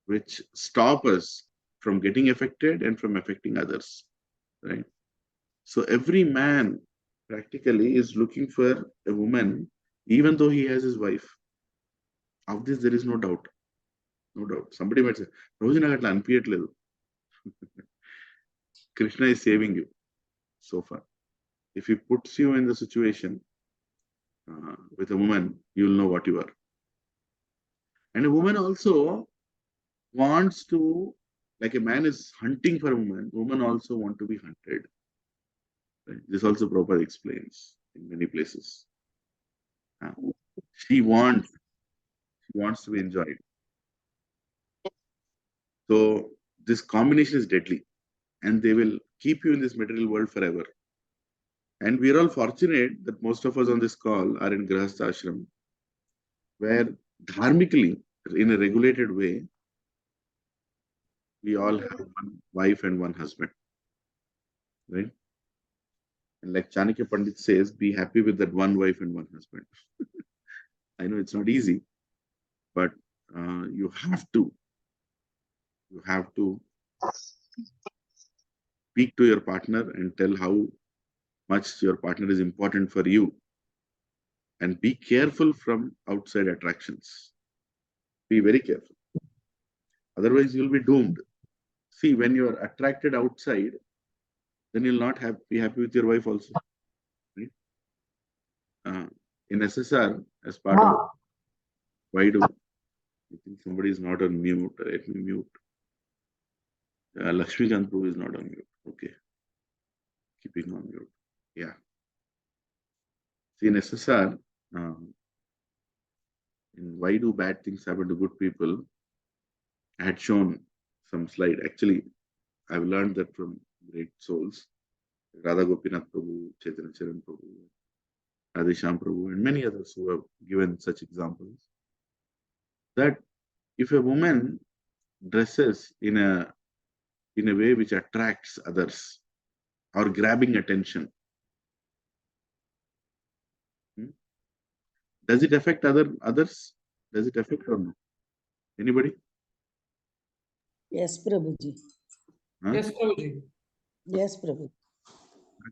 which stop us from getting affected and from affecting others, right? So every man practically is looking for a woman, even though he has his wife. Of this, there is no doubt. No doubt. Somebody might say, Krishna is saving you so far. If he puts you in the situation with a woman, you'll know what you are. And a woman also wants to, like a man is hunting for a woman also want to be hunted. Right? This also Prabhupada explains in many places. She wants to be enjoyed. So this combination is deadly, and they will keep you in this material world forever. And we are all fortunate that most of us on this call are in Grahastha Ashram, where dharmically, in a regulated way, we all have one wife and one husband, right? And like Chanakya Pandit says, be happy with that one wife and one husband. I know it's not easy, but you have to speak to your partner and tell how much your partner is important for you, and be careful from outside attractions. Be very careful. Otherwise, you'll be doomed. See, when you are attracted outside, then you'll not be happy with your wife also. Right? In SSR, as part of why do I think somebody is not on mute? Let me mute. Lakshmi Prabhu is not on mute. Okay. Keeping on mute. Yeah. See, in SSR, in why do bad things happen to good people, I had shown some slide. Actually, I've learned that from great souls, Radha Gopinath Prabhu, Chaitanya Charan Prabhu, Radhesham Prabhu, and many others who have given such examples, that if a woman dresses in a way which attracts others or grabbing attention, does it affect others? Does it affect or no? Anybody? Yes, Prabhuji. Huh? Yes, Prabhuji. Yes, Prabhu.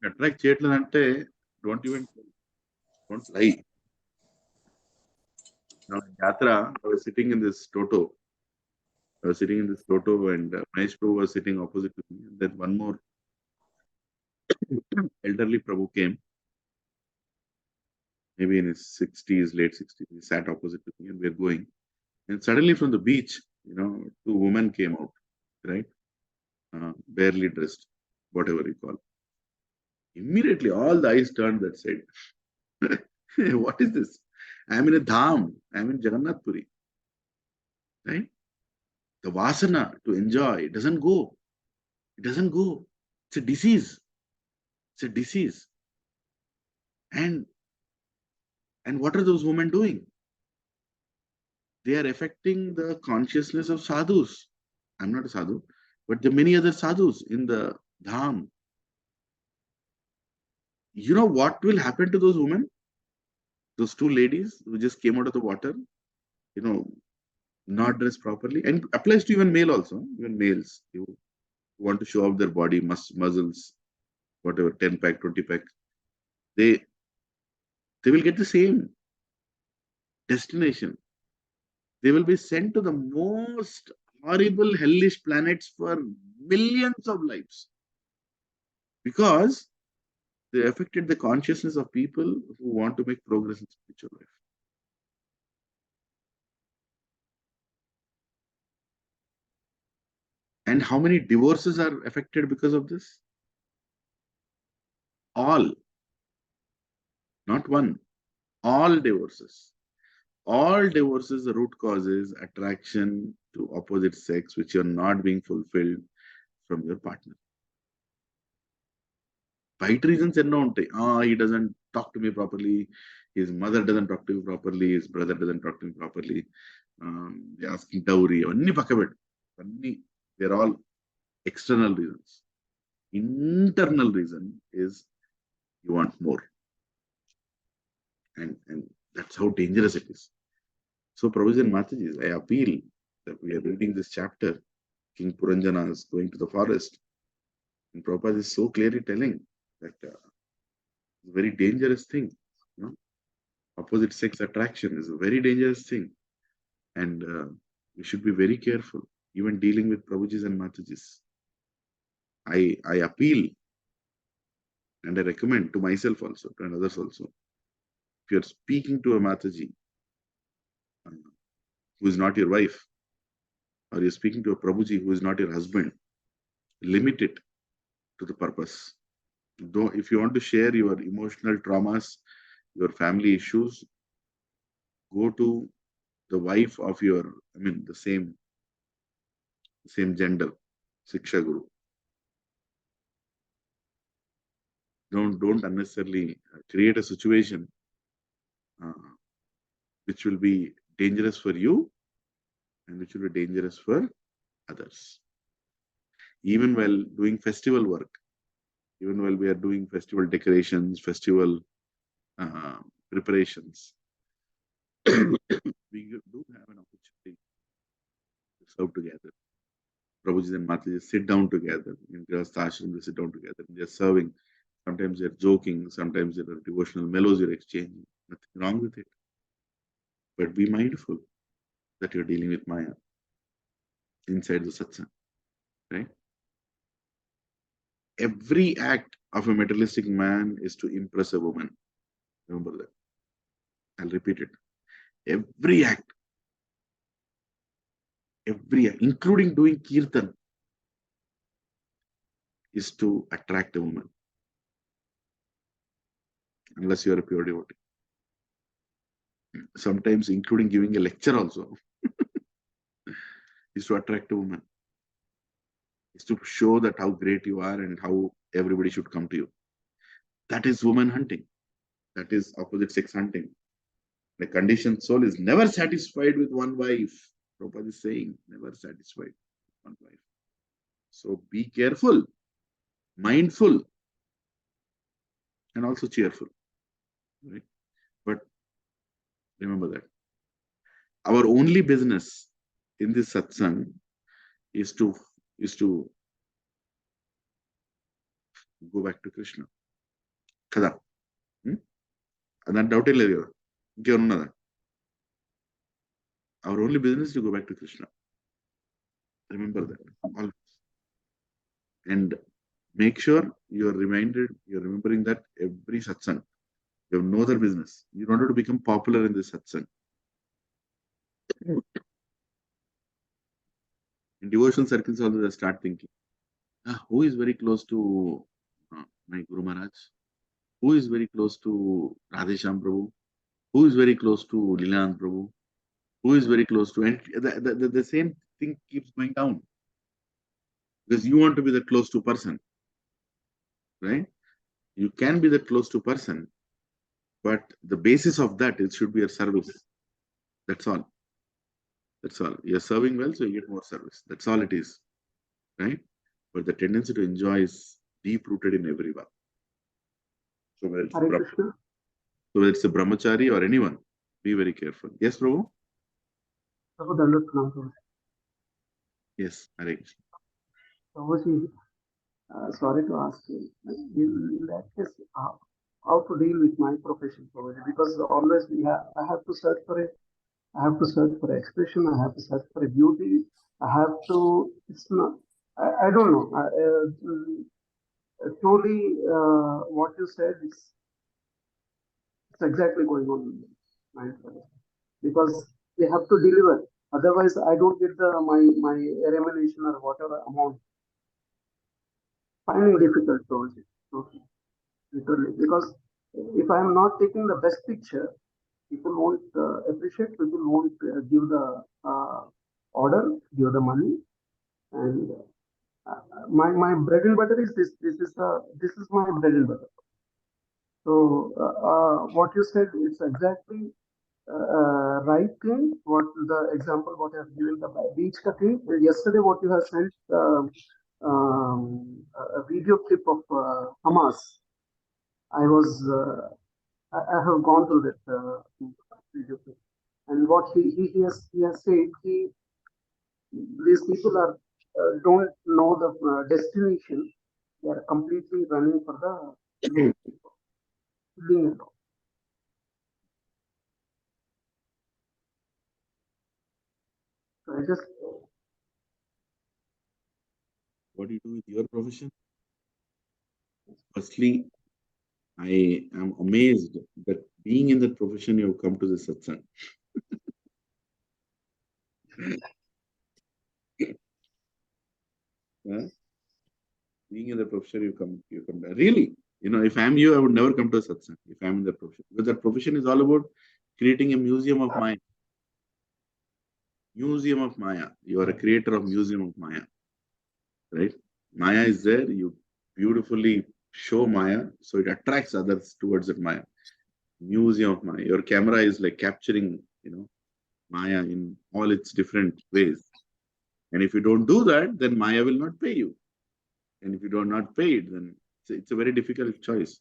Attract cheyatlante, don't lie. Now in Yatra, I was sitting in this Toto. And Mahesh Prabhu was sitting opposite to me. And then one more elderly Prabhu came, maybe in his 60s, late 60s. He sat opposite to me and we were going. And suddenly from the beach, 2 women came out, right? Barely dressed, whatever you call. Immediately, all the eyes turned that side. What is this? I'm in a dham. I'm in Jagannath Puri. Right? The vasana to enjoy doesn't go. It doesn't go. It's a disease. It's a disease. And what are those women doing? they are affecting the consciousness of sadhus. I'm not a sadhu, but the many other sadhus in the dham. You know what will happen to those women? Those two ladies who just came out of the water, not dressed properly, and applies to even male also, even males who want to show off their body, muscles, whatever, 10 pack, 20 pack, they will get the same destination. They will be sent to the most horrible, hellish planets for millions of lives because they affected the consciousness of people who want to make progress in spiritual life. And how many divorces are affected because of this? All. Not one. All divorces. All divorces, the root cause is attraction to opposite sex, which you're not being fulfilled from your partner. Bite reasons he doesn't talk to me properly, his mother doesn't talk to me properly, his brother doesn't talk to me properly, they're asking dowry, they're all external reasons. Internal reason is you want more. And that's how dangerous it is. So, Prabhuji and Mataji, I appeal that we are reading this chapter. King Puranjana is going to the forest. And Prabhupada is so clearly telling that it's a very dangerous thing. Opposite sex attraction is a very dangerous thing. And we should be very careful, even dealing with Prabhujis and Matajis. I appeal and I recommend to myself also, to others also. If you're speaking to a Mataji who is not your wife, or you're speaking to a Prabhuji who is not your husband, limit it to the purpose. Though, if you want to share your emotional traumas, your family issues, go to the wife of the same gender, Siksha Guru. Don't unnecessarily create a situation which will be dangerous for you and which will be dangerous for others. Even while doing festival work, even while we are doing festival decorations, festival preparations, we do have an opportunity to serve together. Prabhuji and Mataji sit down together in Grihastha Ashram, they sit down together and they're serving. Sometimes they're joking, sometimes there are devotional mellows you're exchanging. Nothing wrong with it. But be mindful that you're dealing with Maya inside the satsang, right? Every act of a materialistic man is to impress a woman. Remember that. I'll repeat it. Every act, including doing kirtan, is to attract a woman. Unless you are a pure devotee. Sometimes including giving a lecture also is to attract a woman. Is to show that how great you are and how everybody should come to you. That is woman hunting. That is opposite sex hunting. The conditioned soul is never satisfied with one wife. Prabhupada is saying, never satisfied with one wife. So be careful, mindful, and also cheerful. Right? But remember that our only business in this satsang is to go back to Krishna. Kada. That doubt is our only business is to go back to Krishna. Remember that. Always. And make sure you're remembering that every satsang. You have no other business. You don't have to become popular in this satsang. In devotional circles, also they start thinking, who is very close to my Guru Maharaj? Who is very close to Radhesham Prabhu? Who is very close to Lilananda Prabhu? Who is very close to... And the same thing keeps going down. Because you want to be the close to person. Right? You can be the close to person. But the basis of that, it should be a service. That's all. That's all. You're serving well, so you get more service. That's all it is, right? But the tendency to enjoy is deep-rooted in everyone. So whether it's, Hare Krishna. so whether it's a brahmachari or anyone, be very careful. Yes, Prabhu? Prabhu, Dandavat Pranam, Prabhu. Yes, Hare Krishna. Prabhuji, sorry to ask you, in that case, how to deal with my profession, Prabhuji? Because always I have to search for it. I have to search for expression. I have to search for a beauty. I have to. It's not. I don't know. Truly, what you said is it's exactly going on in my mind, because they have to deliver. Otherwise, I don't get my remuneration or whatever amount. Finding difficult project, okay, literally, because if I am not taking the best picture, people won't appreciate. People won't give the order, give the money, and my bread and butter is this. This is my bread and butter. So what you said is exactly right thing. What the example what I have given, the beach cutting. Yesterday, what you have sent a video clip of Hamas. I was I have gone through that video clip, and what he has said, these people are don't know the destination. They are completely running for the killing and all. So I just What do you do with your profession? Firstly, I am amazed that being in that profession, you have come to the satsang. Huh? Being in the profession, you come. Really, if I'm you, I would never come to a satsang if I'm in the profession. Because that profession is all about creating a museum of Maya. Museum of Maya. You are a creator of museum of Maya, right? Maya is there. You beautifully show Maya, so it attracts others towards that Maya. Museum of Maya. Your camera is like capturing, Maya in all its different ways. And if you don't do that, then Maya will not pay you. And if you do not pay it, then it's a very difficult choice.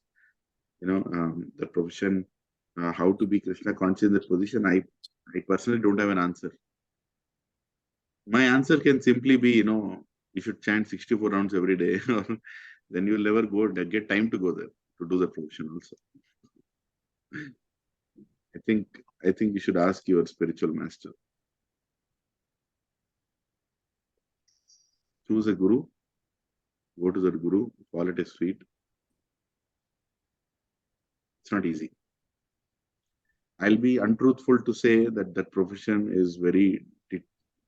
The profession, how to be Krishna conscious in that position, I personally don't have an answer. My answer can simply be, you should chant 64 rounds every day, or then you'll never get time to go there to do the profession also. I think you should ask your spiritual master. Choose a guru, go to that guru, fall at his feet. It's not easy. I'll be untruthful to say that that profession is very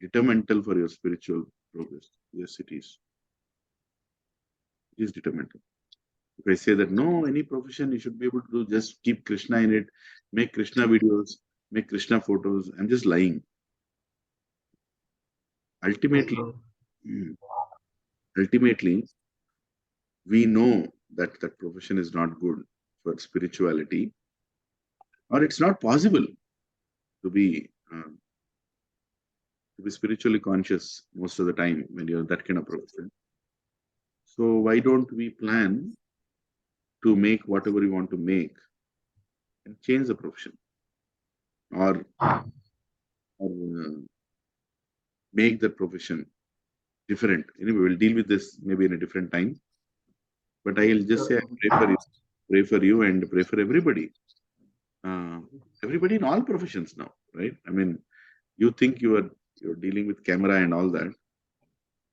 detrimental for your spiritual progress. Yes, it is. It is detrimental. If I say that no, any profession you should be able to do, just keep Krishna in it, make Krishna videos, make Krishna photos, I'm just lying. Ultimately, we know that that profession is not good for spirituality, or it's not possible to be spiritually conscious most of the time when you're that kind of profession. So why don't we plan to make whatever we want to make and change the profession, or make the profession different? Anyway, we'll deal with this maybe in a different time. But I'll just say, pray for you, and pray for everybody. Everybody in all professions now, right? I mean, you think you're dealing with camera and all that.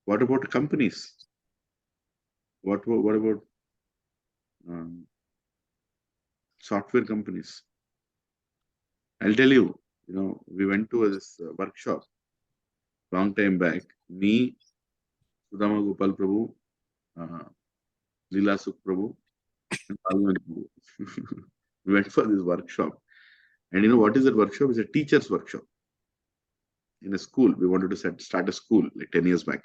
What about companies? What about software companies? I'll tell you, we went to this workshop long time back. Me, Sudama Gopal Prabhu, Leela Sukh Prabhu, and Palwan Prabhu. We went for this workshop. And you know what is that workshop? It's a teacher's workshop. In a school. We wanted to start a school like 10 years back.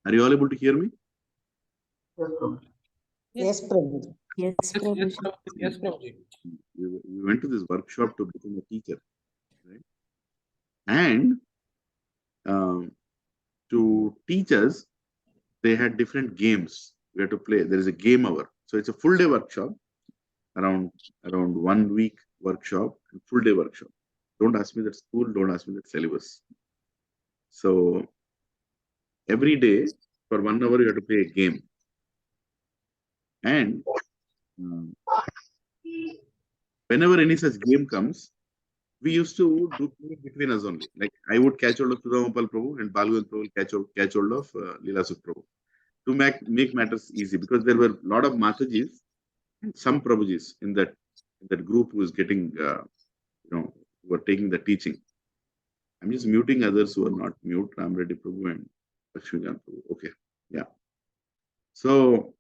Are you all able to hear me? yes, Prabhu. Yes, Prabhuji. Yes, Prabhuji. Yes, Prabhuji. We went to this workshop to become a teacher, right? And to teach us, they had different games we had to play. There is a game hour, so it's a full day workshop, around 1 week workshop, full day workshop. Don't ask me that school. Don't ask me that syllabus. So every day for 1 hour you have to play a game, and whenever any such game comes, we used to do it between us only. Like I would catch hold of Sudhamapal Prabhu and Balgavand Prabhu will catch hold of Leelasuk Prabhu to make matters easy, because there were a lot of Matajis and some Prabhujis in that group who was getting who were taking the teaching. I'm just muting others who are not mute. Ram Reddy Prabhu and Lakshmikant Prabhu. Okay, yeah. So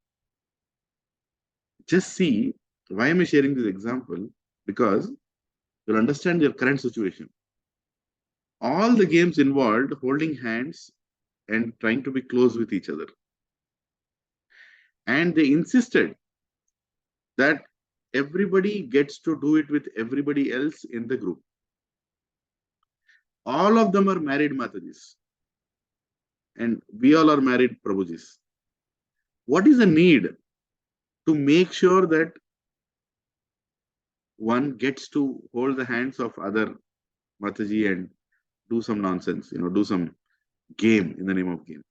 just see, why am I sharing this example? Because you'll understand your current situation. All the games involved holding hands and trying to be close with each other. And they insisted that everybody gets to do it with everybody else in the group. All of them are married Matajis. And we all are married Prabhujis. What is the need to make sure that one gets to hold the hands of other Mataji and do some nonsense, do some game in the name of game?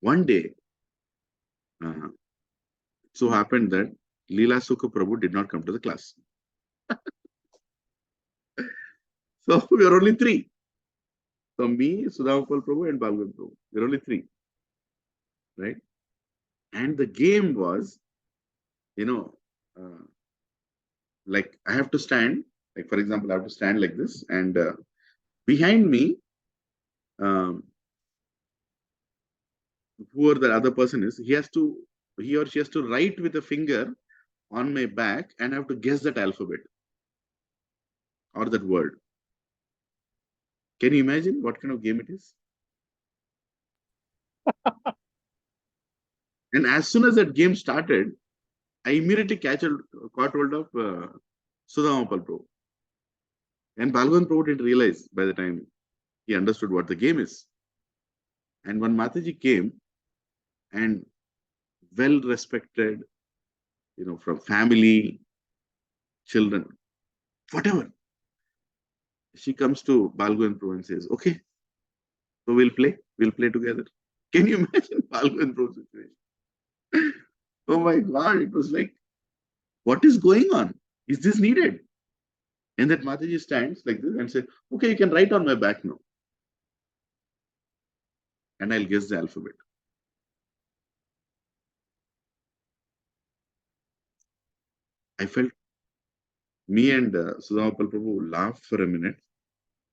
One day, it so happened that Leelasuk Prabhu did not come to the class. So we are only three. So me, Sudhamapal Prabhu and Balgavand Prabhu. We are only three. Right? And the game was, like I have to stand, like for example, I have to stand like this, and behind me, whoever the other person is, he or she has to write with a finger on my back, and I have to guess that alphabet or that word. Can you imagine what kind of game it is? And as soon as that game started, I immediately caught hold of Sudhamapal Prabhu. And Balgavand Prabhu didn't realize by the time he understood what the game is. And one Mataji came, and well respected, from family, children, whatever. She comes to Balgavand Prabhu and says, okay, so we'll play together. Can you imagine Balgavand Prabhu's situation? Oh my God, it was like, what is going on? Is this needed? And that Mataji stands like this and says, okay, you can write on my back now. And I'll guess the alphabet. I felt, me and Sudhamapal Prabhu laughed for a minute,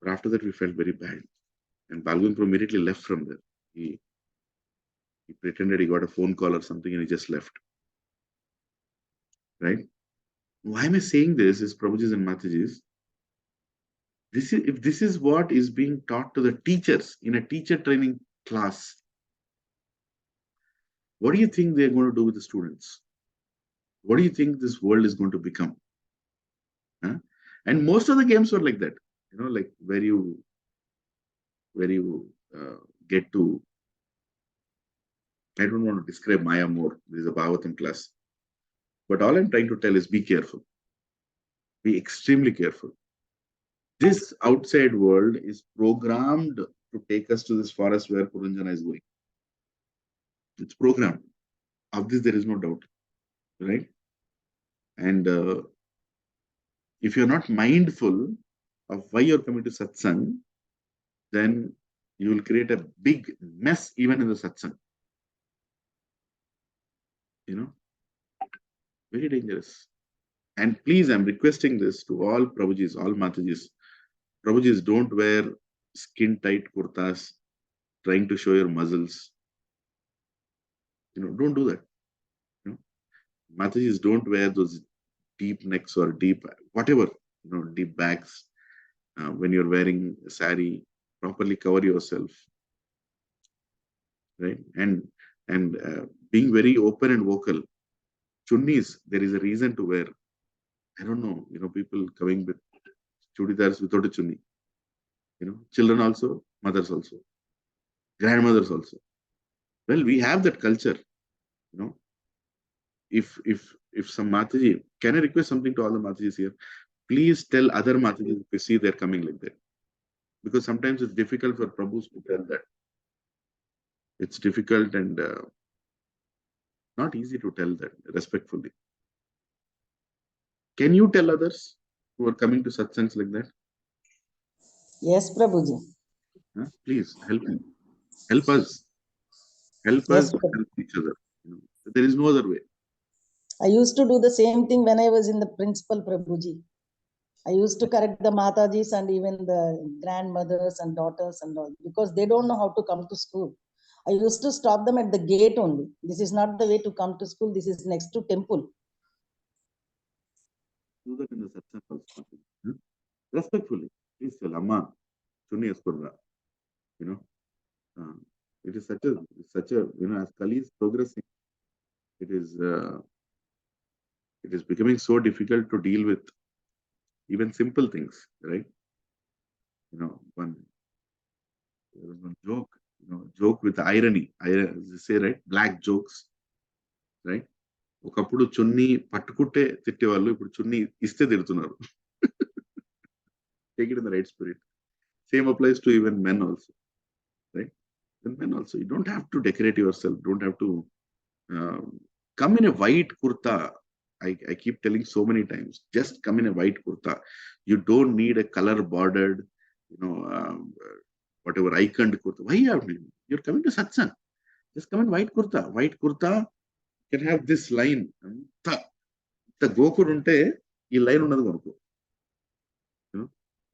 but after that we felt very bad. And Balgavand Prabhu immediately left from there. He pretended he got a phone call or something and he just left. Right? Why am I saying this is Prabhujis and Matajis? If this is what is being taught to the teachers in a teacher training class, what do you think they're going to do with the students? What do you think this world is going to become? Huh? And most of the games were like that, like where you get to, I don't want to describe Maya more. This is a Bhagavatam class. But all I'm trying to tell is be careful. Be extremely careful. This outside world is programmed to take us to this forest where Puranjana is going. It's programmed. Of this, there is no doubt. Right? And if you're not mindful of why you're coming to satsang, then you will create a big mess even in the satsang. Very dangerous. And please, I'm requesting this to all Prabhujis, all Matajis. Prabhujis, don't wear skin-tight kurtas, trying to show your muscles. Don't do that. Matajis, don't wear those deep necks or deep, whatever, deep bags. When you're wearing a sari, properly cover yourself. Right? And being very open and vocal. chunnis, there is a reason to wear. I don't know, people coming with chudidars without a chunni. Children also, mothers also, grandmothers also. Well, we have that culture. If some Mataji, can I request something to all the Matajis here? Please tell other Matajis if you see they're coming like that. Because sometimes it's difficult for Prabhus to tell that. It's difficult and not easy to tell that respectfully. Can you tell others who are coming to satsangs like that? Yes, Prabhuji. Please help me. Help us. Help Yes, us Prabhu. help each other. There is no other way. I used to do the same thing when I was in the principal, Prabhuji. I used to correct the Matajis and even the grandmothers and daughters and all, because they don't know how to come to school. I used to stop them at the gate only. This is not the way to come to school. This is next to temple. Do that in the satsang also. Respectfully. Please tell Amma, Chunni Eskurra. It is such a, as Kali is progressing, it is becoming so difficult to deal with even simple things, right? One joke, joke with irony. You say, right? Black jokes, right? ఒకప్పుడు చున్నీ పట్టుకుంటే తిట్టేవాళ్ళు, ఇప్పుడు చున్నీ ఇస్తే తిడుతున్నారు. Take it in the right spirit. Same applies to even men also, right? And men also, you don't have to decorate yourself. Don't have to come in a white kurta. I keep telling so many times, just come in a white kurta. You don't need a color bordered, whatever iconed kurta. Why you're coming to satsang? Just come in white kurta. White kurta can have this line. The gokur unte ఈ line ఉన్నది కొనుక్కో.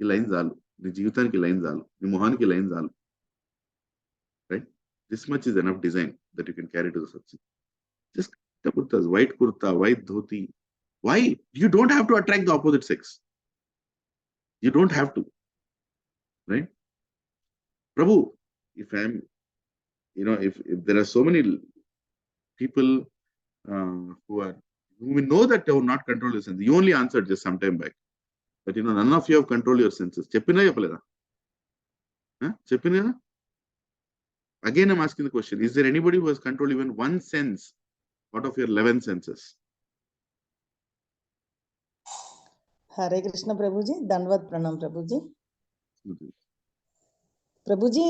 ఈ line చాలు, నీ జీవితానికి line చాలు, నీ మొహానికి లైన్ చాలు, right? This much is enough design that you can carry to the satsang. Just kurtas, white kurta, white dhoti. Why? You don't have to attract the opposite sex. You don't have to, right? Prabhu, if I'm, if there are so many people who we know that they will not control your senses. You only answered just some time back that none of you have controlled your senses. Cheppina cheppaleda? Cheppina? Again, I'm asking the question: is there anybody who has controlled even one sense out of your 11 senses? Hare Krishna, Prabhuji. Dandavat Pranam, Prabhuji. Prabhuji,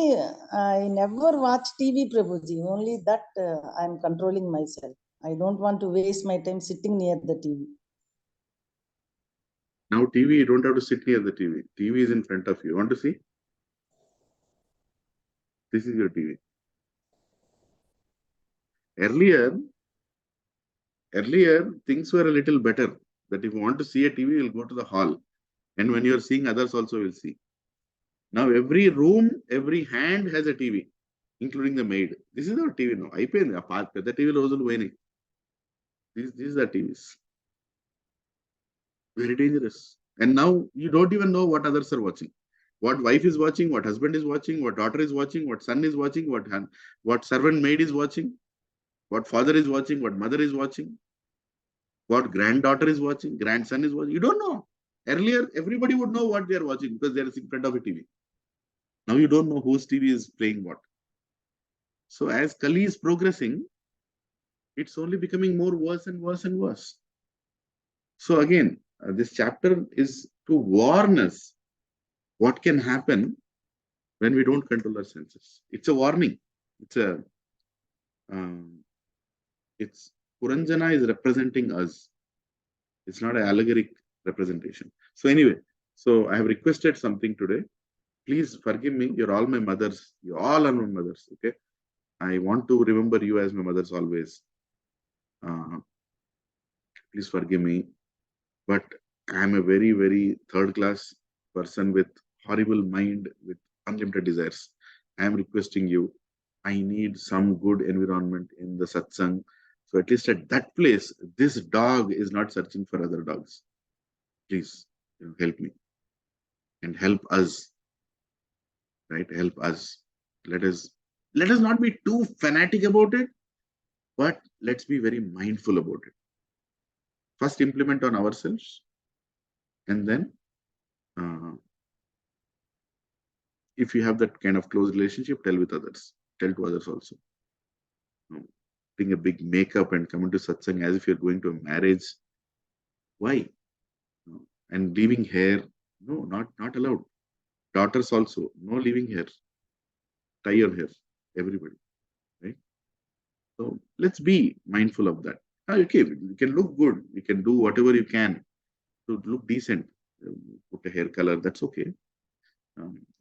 I never watch TV, Prabhuji. Only that I'm controlling myself. I don't want to waste my time sitting near the TV. Now TV, you don't have to sit near the TV. TV is in front of you. You want to see? This is your TV. Earlier, things were a little better. That if you want to see a TV, you'll go to the hall. And when you're seeing, others also will see. Now every room, every hand has a TV, including the maid. This is our TV now. The TV రోజులు పోయినాయి. These are TVs. Very dangerous. And now you don't even know what others are watching. What wife is watching, what husband is watching, what daughter is watching, what son is watching, what servant maid is watching, what father is watching, what mother is watching, what granddaughter is watching, grandson is watching. You don't know. Earlier, everybody would know what they are watching because they are in front of a TV. Now you don't know whose TV is playing what. So as Kali is progressing, it's only becoming more worse and worse and worse. So again, this chapter is to warn us what can happen when we don't control our senses. It's a warning. It's Puranjana is representing us. It's not an allegoric representation. So anyway, so I have requested something today. Please forgive me. You're all my mothers. You all are my mothers. Okay. I want to remember you as my mothers always. Please forgive me. But I am a very, very third class person with horrible mind, with unlimited desires. I am requesting you. I need some good environment in the satsang. So at least at that place, this dog is not searching for other dogs. Please help me and help us. Right? Help us. Let us not be too fanatic about it, but let's be very mindful about it. first implement on ourselves, and then if you have that kind of close relationship, tell with others, tell to others also. Bring a big makeup and come into satsang as if you're going to a marriage. Why? And leaving hair, no, not allowed. Daughters also, no leaving hair. Tie your hair, everybody, right? So let's be mindful of that. Okay, you can look good. You can do whatever you can to look decent. Put a hair color, that's okay.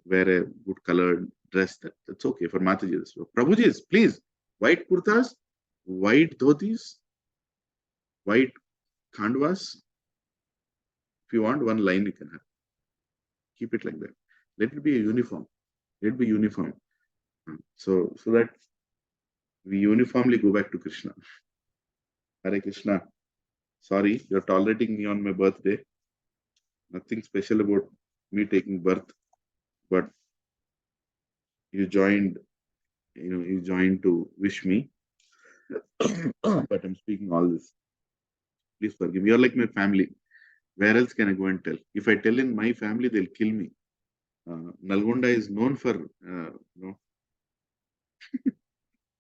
Wear a good colored dress, that's okay for Matajis. So, Prabhujis, please, white kurtas, white dhotis, white khandwas. If you want one line, you can have. Keep it like that. Let it be a uniform. Let it be uniform. So that we uniformly go back to Krishna. Hare Krishna. Sorry, you're tolerating me on my birthday. Nothing special about me taking birth, but you joined to wish me. But I'm speaking all this. Please forgive me. You're like my family. Where else can I go and tell? If I tell in my family, they'll kill me. Nalgonda is known for,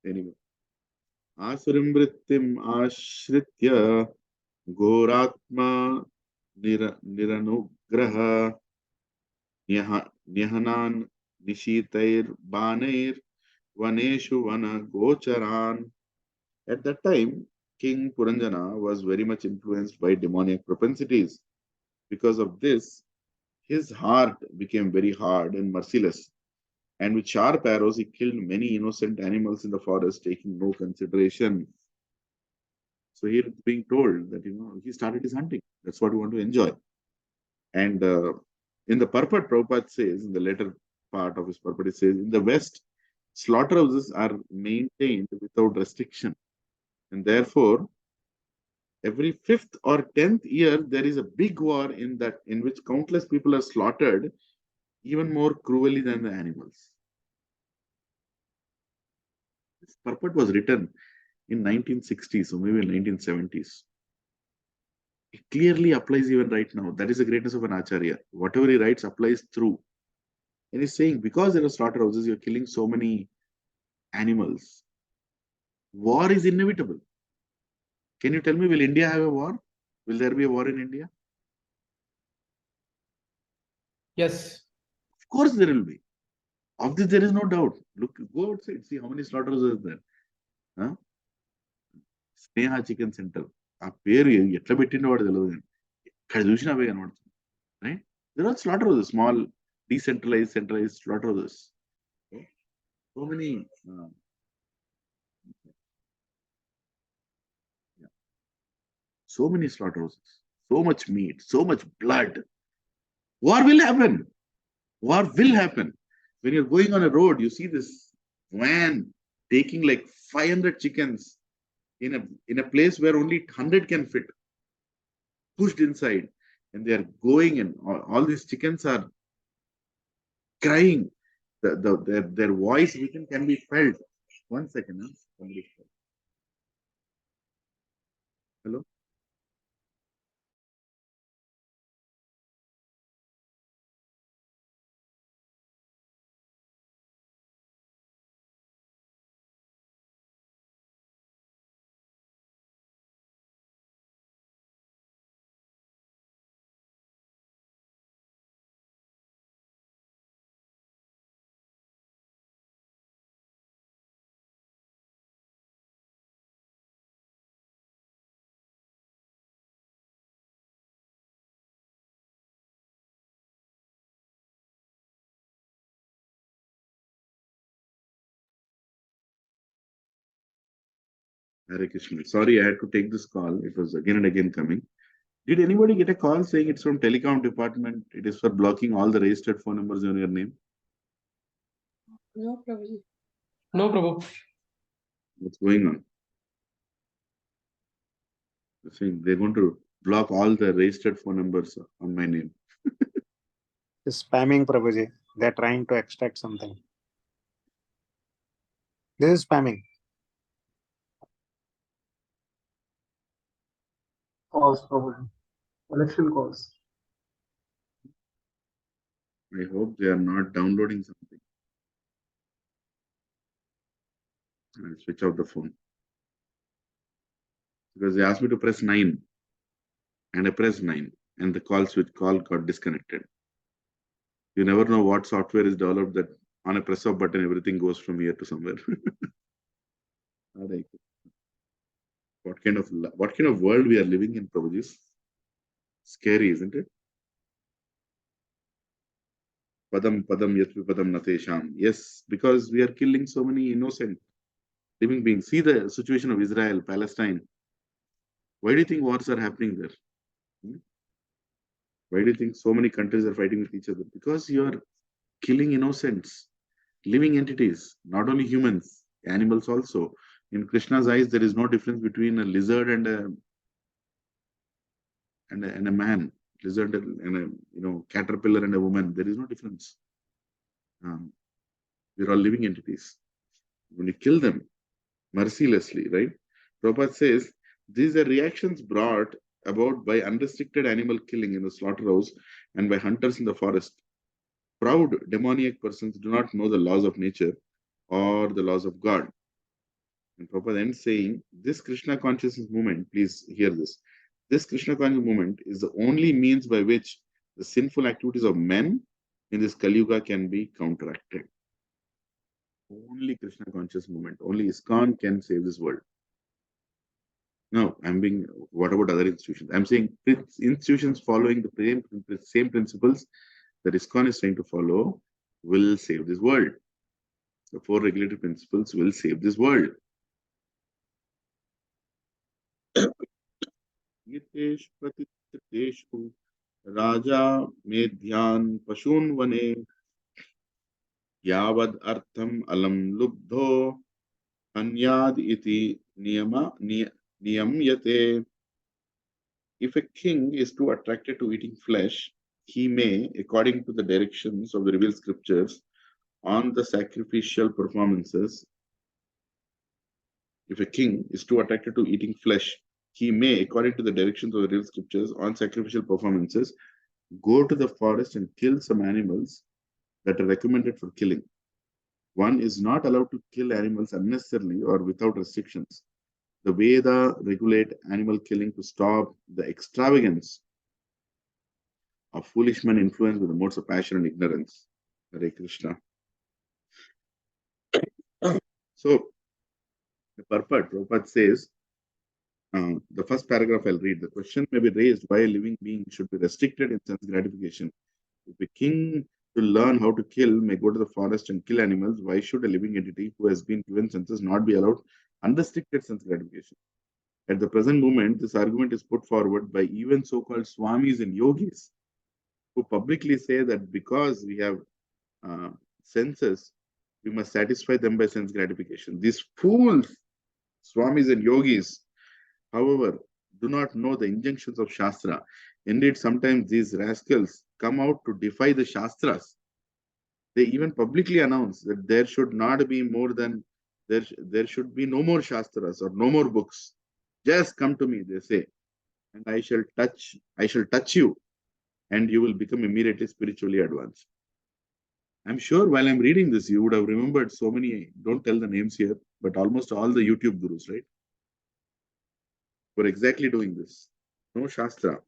anyway. Asurimbritim ashritya Goratma Niranugraha Nyahanan Nishitair Banair Vaneshu Vana Gocharan. At that time, King Puranjana was very much influenced by demoniac propensities. Because of this, his heart became very hard and merciless. And with sharp arrows, he killed many innocent animals in the forest, taking no consideration. So here it's being told that, he started his hunting. That's what we want to enjoy. And in the purport, Prabhupada says, in the later part of his purport, it says, in the West, slaughterhouses are maintained without restriction. And therefore, every 5th or 10th year, there is a big war in which countless people are slaughtered, even more cruelly than the animals. This purport was written in 1960s or maybe 1970s. It clearly applies even right now. That is the greatness of an Acharya. Whatever he writes applies through. And he's saying, because there are slaughterhouses, you're killing so many animals. War is inevitable. Can you tell me, will India have a war? Will there be a war in India? Yes. Of course there will be. Of this, there is no doubt. Look, go outside, see how many slaughterhouses are there. Huh? Sneha Chicken Center. ఆ పేరు ఎట్లా పెట్టిండో వాడు తెలియదు కానీ ఇక్కడ చూసినా అవే కనబడుతుంది. Right? There are slaughterhouses, small, decentralized, centralized slaughterhouses. Okay? So many. So many slaughterhouses, so much meat, so much blood. War will happen. War will happen. When you're going on a road, you see this van taking like 500 chickens in a place where only 100 can fit, pushed inside, and they are going, and all these chickens are crying. Their voice can be felt. One second, huh? Somebody. Hello. Hare Krishna. Sorry, I had to take this call. It was again and again coming. Did anybody get a call saying it's from telecom department? It is for blocking all the registered phone numbers on your name. No, Prabhuji. No, Prabhu. What's going on? They're saying they're going to block all the registered phone numbers on my name. Spamming, Prabhuji. They're trying to extract something. This is spamming. calls, probably election calls. I hope they are not downloading something. I'll switch off the phone. Because they asked me to press 9. And I pressed 9. And the call got disconnected. You never know what software is developed that on a press of button, everything goes from here to somewhere. What kind of world we are living in, Prabhuji? Scary, isn't it? Padam yatvi padam natesham. Yes, because we are killing so many innocent living beings. See the situation of Israel, Palestine. Why do you think wars are happening there? Why do you think so many countries are fighting with each other? Because you are killing innocents, living entities, not only humans, animals also. In Krishna's eyes, there is no difference between a lizard and a man, lizard and a caterpillar and a woman. There is no difference. We're all living entities. When you kill them mercilessly, right? Prabhupada says these are reactions brought about by unrestricted animal killing in the slaughterhouse and by hunters in the forest. Proud demoniac persons do not know the laws of nature or the laws of God. And Prabhupada ends saying, this Krishna consciousness movement, please hear this, this Krishna consciousness movement is the only means by which the sinful activities of men in this Kali Yuga can be counteracted. Only Krishna conscious movement, only ISKCON can save this world. No, what about other institutions? I'm saying institutions following the same principles that ISKCON is trying to follow will save this world. The 4 regulatory principles will save this world. Raja Medhyan Pashun Vane Yavad Artham Alam Lubdho Anyad Iti Niyamyate. If a king is too attracted to eating flesh, he may, according to the directions of the revealed scriptures, on the sacrificial performances. If a king is too attracted to eating flesh, he may, according to the directions of the revealed scriptures, on sacrificial performances, go to the forest and kill some animals that are recommended for killing. One is not allowed to kill animals unnecessarily or without restrictions. The Veda regulate animal killing to stop the extravagance of foolish men influenced with the modes of passion and ignorance. Hare Krishna. So, the purport, Prabhupada says, the first paragraph I'll read. The question may be raised why a living being should be restricted in sense gratification. If a king to learn how to kill may go to the forest and kill animals, why should a living entity who has been given senses not be allowed unrestricted sense gratification? At the present moment, this argument is put forward by even so-called swamis and yogis, who publicly say that because we have senses, we must satisfy them by sense gratification. These fools, swamis and yogis, however, do not know the injunctions of Shastra. Indeed, sometimes these rascals come out to defy the Shastras. They even publicly announce that there should not be more than, there should be no more Shastras or no more books. Just come to me, they say, and I shall touch you, and you will become immediately spiritually advanced. I'm sure while I'm reading this, you would have remembered so many, don't tell the names here, but almost all the YouTube gurus, right? Were exactly doing this. No Shastra,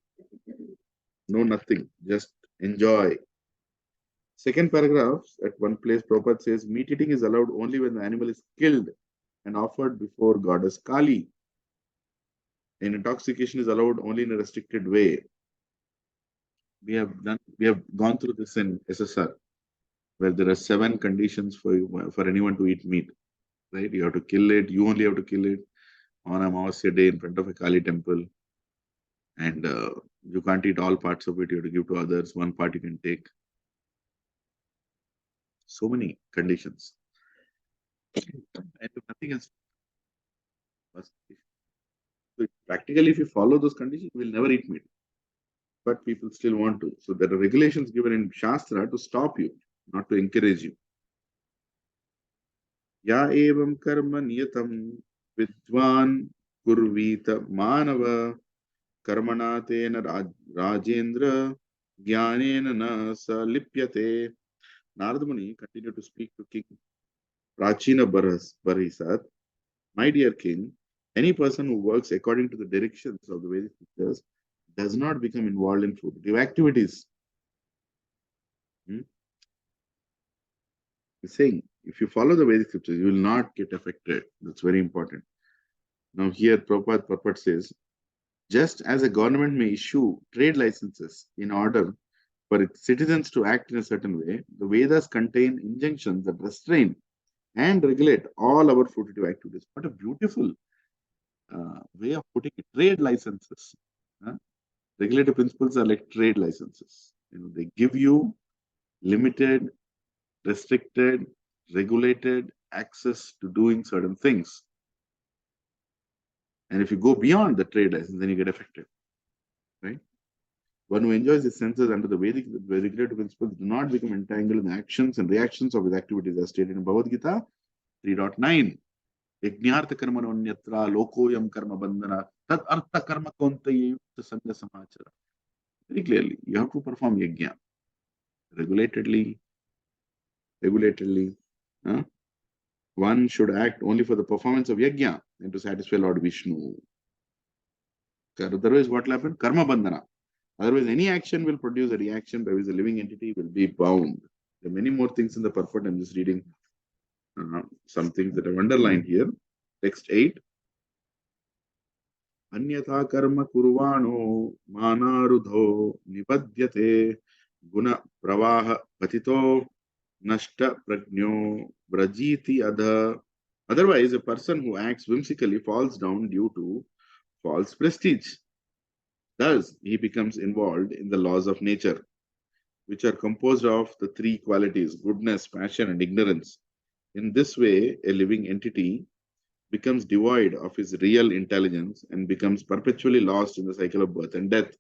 no nothing, just enjoy. Second paragraph, at one place, Prabhupada says, meat eating is allowed only when the animal is killed and offered before goddess Kali. And intoxication is allowed only in a restricted way. We have gone through this in SSR, where there are 7 conditions for anyone to eat meat. Right? You have to kill it, you only have to kill it on Amavasya day in front of a Kali temple. And you can't eat all parts of it, you have to give to others, one part you can take. So many conditions. And nothing else. So practically, if you follow those conditions, you will never eat meat. But people still want to. So there are regulations given in Shastra to stop you, not to encourage you. Ya evam karma niyatam vidvan kurvita manava karmana tena rajendra jnanena na salipyate. Narada Muni continued to speak to King Prachina Barisat. My dear king, any person who works according to the directions of the Vedic scriptures does not become involved in fruitive activities. He's saying, if you follow the Vedic scriptures, you will not get affected. That's very important. Now here Prabhupada purport says, just as a government may issue trade licenses in order for its citizens to act in a certain way, the Vedas contain injunctions that restrain and regulate all our fruitive activities. What a beautiful way of putting it. Trade licenses. Regulative principles are like trade licenses. They give you limited, restricted, regulated access to doing certain things. And if you go beyond the trade license, then you get affected. Right? One who enjoys his senses under the Vedic regulative principles do not become entangled in the actions and reactions of his activities, as stated in Bhagavad Gita 3.9. Yajnartha karma nonyatra lokoyam karma bandhana tad artha karma kontaye yukta sangha samachara. Very clearly, you have to perform yajna regulatedly. One should act only for the performance of yajna and to satisfy Lord Vishnu. Otherwise, what will happen? Karma bandhana. Otherwise, any action will produce a reaction by which the living entity will be bound. There are many more things in the purport. I'm just reading some things that I've underlined here. Text 8. Anyatha karma kurvano manarudho nipadyate guna pravaha patito nashta prajno brajiti adha. Otherwise, a person who acts whimsically falls down due to false prestige. Thus, he becomes involved in the laws of nature, which are composed of the three qualities: goodness, passion, and ignorance. In this way, a living entity becomes devoid of his real intelligence and becomes perpetually lost in the cycle of birth and death.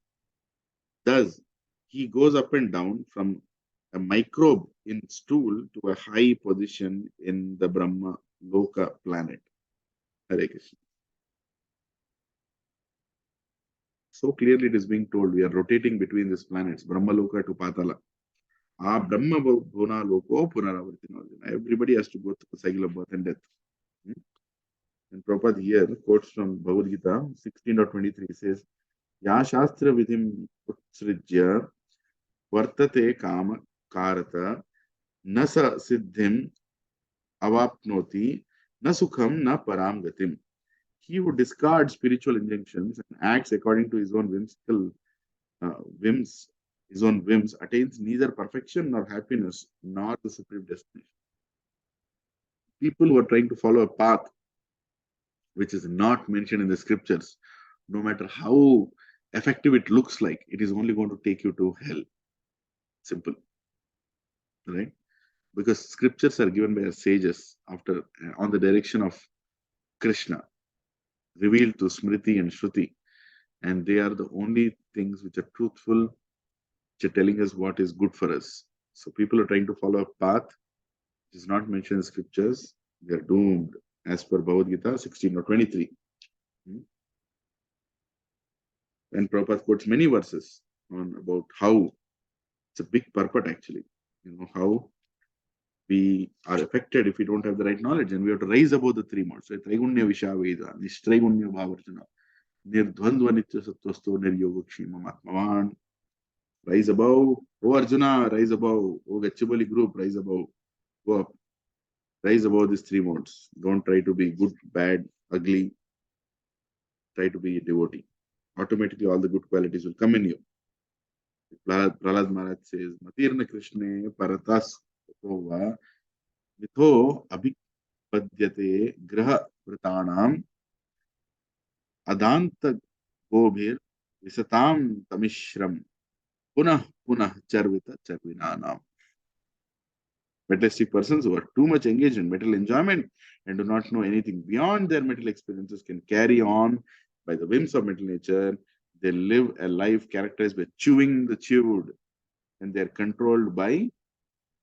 Thus, he goes up and down from a microbe in stool to a high position in the Brahma Loka planet. Hare Krishna. So clearly it is being told we are rotating between these planets, Brahma Loka to Patala. Brahma Bhuna Loko Punaravartina. Everybody has to go through the cycle of birth and death. And Prabhupada here quotes from Bhagavad Gita 16.23 says, Ya Shastra Vidim Utsrijya Vartate Kama Karata Nasa Siddhim Avapnoti Nasukham Na Param Gatim. He who discards spiritual injunctions and acts according to his own whimsical whims, attains neither perfection nor happiness nor the supreme destination. People who are trying to follow a path which is not mentioned in the scriptures, no matter how effective it looks like, it is only going to take you to hell. Simple. Right? Because scriptures are given by our sages after on the direction of Krishna, revealed to Smriti and Shruti. And they are the only things which are truthful, which are telling us what is good for us. So people are trying to follow a path which is not mentioned in scriptures. They are doomed, as per Bhagavad Gita 16.23. And Prabhupada quotes many verses on about how it's a big purport actually. How we are affected if we don't have the right knowledge, and we have to rise above the three modes. So, Traigunya Vishaveda, Nishtraigunya Bhavarjana, Nirdvandva Nitya Sattvasto Niryogakshima Matmavan. Rise above. Oh Arjuna, rise above. Oh Gachibowli group, rise above. Go up. Rise above these three modes. Don't try to be good, bad, ugly. Try to be a devotee. Automatically all the good qualities will come in you. Prahlad Maharaj says, Matirna Krishne Paratas Kova Mitho Abhipadyate Graha Pratanam Adanta Gobhir Visatam Tamishram Punah Punah Charvita Charvinanam. Materialistic persons who are too much engaged in material enjoyment and do not know anything beyond their material experiences can carry on by the whims of material nature. They live a life characterized by chewing the chewed, and they are controlled by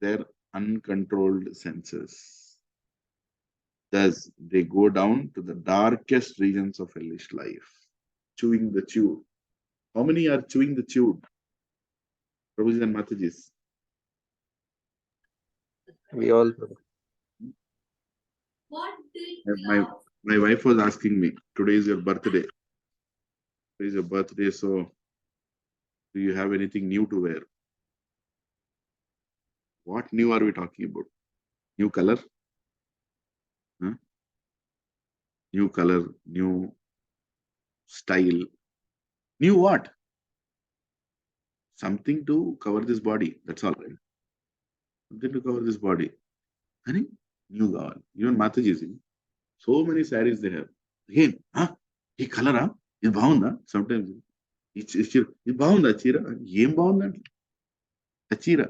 their uncontrolled senses. Thus, they go down to the darkest regions of hellish life, chewing the chewed. How many are chewing the chewed? Prabhuji and Matajis. We all. My wife was asking me, today is your birthday. Today is your birthday, so do you have anything new to wear? What new are we talking about? New color? Huh? New color, new style. New what? Something to cover this body. That's all right. Something to cover this body. Honey, new gown. Even Mataji, so many sarees they have. Again, ఈ కలరా ఇది బాగుందా sometimes ఈ చీర ఇది బాగుందా చీర ఏం బాగుందండి ఆ చీర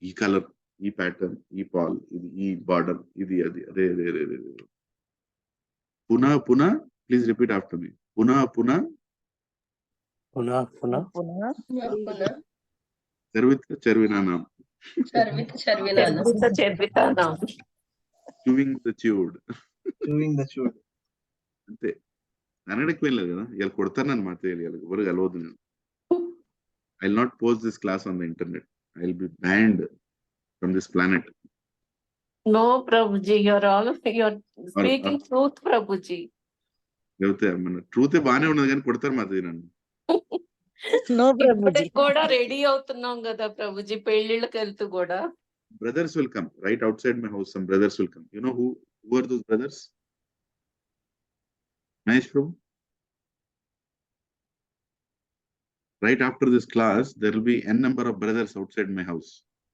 ఈ కలర్ ఈ ప్యాటర్న్ ఈ పాల్ ఇది ఈ బార్డర్ ఇది అది అదే అదే అదే అదే పునః పునః ప్లీజ్ రిపీట్ ఆఫ్టర్ మీ పునః పునః చర్విత చర్వినానాం చూవింగ్ ద చ్యూడ్ అంతే అనడానికి వెళ్ళలేదు కదా ఇలా కొడతాను నన్ను మాత్రం ఎవరు కలవద్దు నేను I will not post this class on the internet I will be banned from this planet No, Prabhuji, you're speaking truth, Prabhuji. లేకపోతే మన ట్రూతే బాగానే ఉన్నది కానీ కొడతారు మాత్రం నన్ను No, Prabhuji. కూడా రెడీ అవుతున్నాం కదా ప్రభుజీ పెళ్లిళ్ళకి వెళ్తూ కూడా brothers will come right outside my house. Some brothers will come. You know who are those brothers? Mahesh Prabhu. Right after this class, there will be n number of brothers outside my house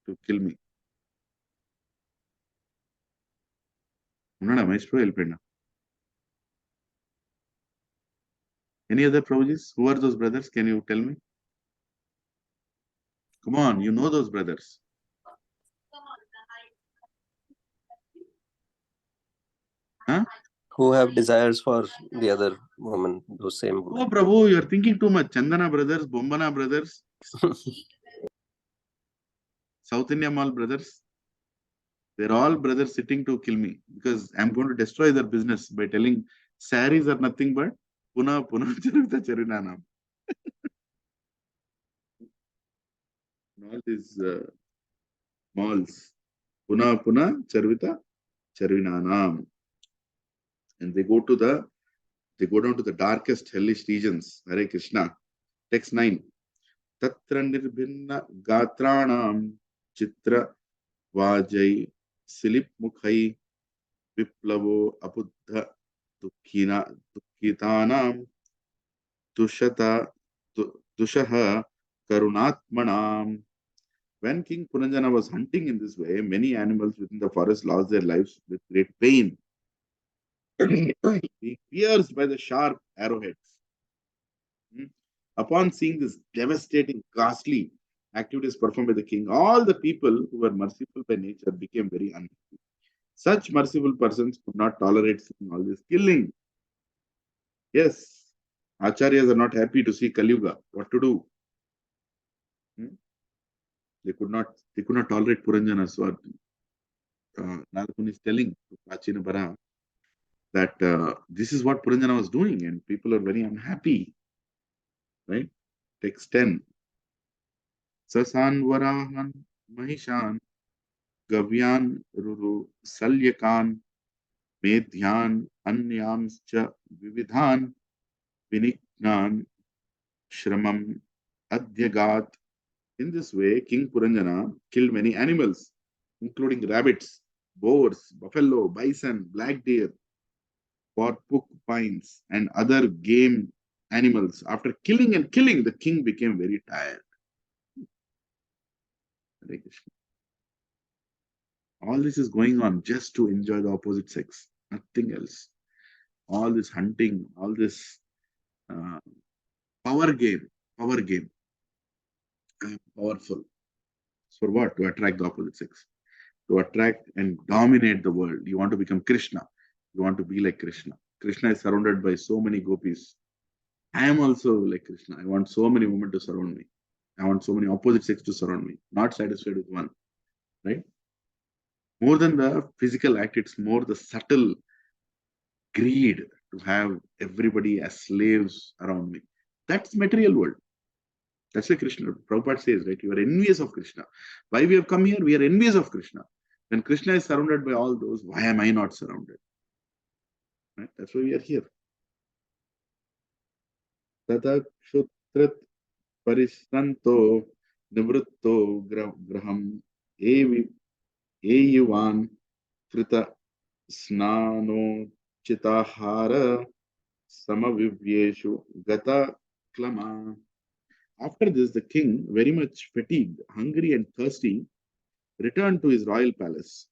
to kill me. Unnada Mahesh Prabhu helpenda. Any other Prabhujis? Who are those brothers? Can you tell me? Come on, you know those brothers. Huh? Who have desires for the other woman, those same women. Oh, Prabhu, you are thinking too much. Chandana brothers, Bombana brothers, South India Mall brothers. They're all brothers sitting to kill me because I'm going to destroy their business by telling saris are nothing but Puna Puna Charvita Charinanam. All these malls. Puna Puna Charvita Charinanam. And they go down to the darkest hellish regions. Hare Krishna. Text 9. Tatra nirbhinna gatranam chitra vajai silip mukhai viplavo abuddha dukhitanam dushaha karunatmanam. When King Puranjana was hunting in this way, many animals within the forest lost their lives with great pain. Being pierced by the sharp arrowheads. Upon seeing this devastating, ghastly activities performed by the king, all the people who were merciful by nature became very unhappy. Such merciful persons could not tolerate seeing all this killing. Yes, Acharyas are not happy to see Kali Yuga. What to do? They could not tolerate Puranjana. So Narakuni is telling to Prachina Bara that this is what Puranjana was doing and people are very unhappy. Right? Text 10. Sasan Varahan Mahishan Gavyan Ruru Salyakan Medhyan Anyamscha Vividhan Viniknan Shramam Adhyagat. In this way, King Puranjana killed many animals, including rabbits, boars, buffalo, bison, black deer, porcupines, and other game animals. After killing and killing, the king became very tired. All this is going on just to enjoy the opposite sex, nothing else. All this hunting, all this power game. I'm powerful. For what? To attract the opposite sex. To attract and dominate the world. You want to become Krishna. You want to be like Krishna. Krishna is surrounded by so many gopis. I am also like Krishna. I want so many women to surround me. I want so many opposite sex to surround me. Not satisfied with one. Right? More than the physical act, it's more the subtle greed to have everybody as slaves around me. That's material world. That's why Krishna, Prabhupada says, right, you are envious of Krishna. Why we have come here? We are envious of Krishna. When Krishna is surrounded by all those, why am I not surrounded? Right? That's why we are here. Tata Kshutrat Parisanto Nivritto Graham Eyuvan Krita Snano Chitahara Samavivyeshu Gata Klama. After this, the king, very much fatigued, hungry, and thirsty, returned to his royal palace.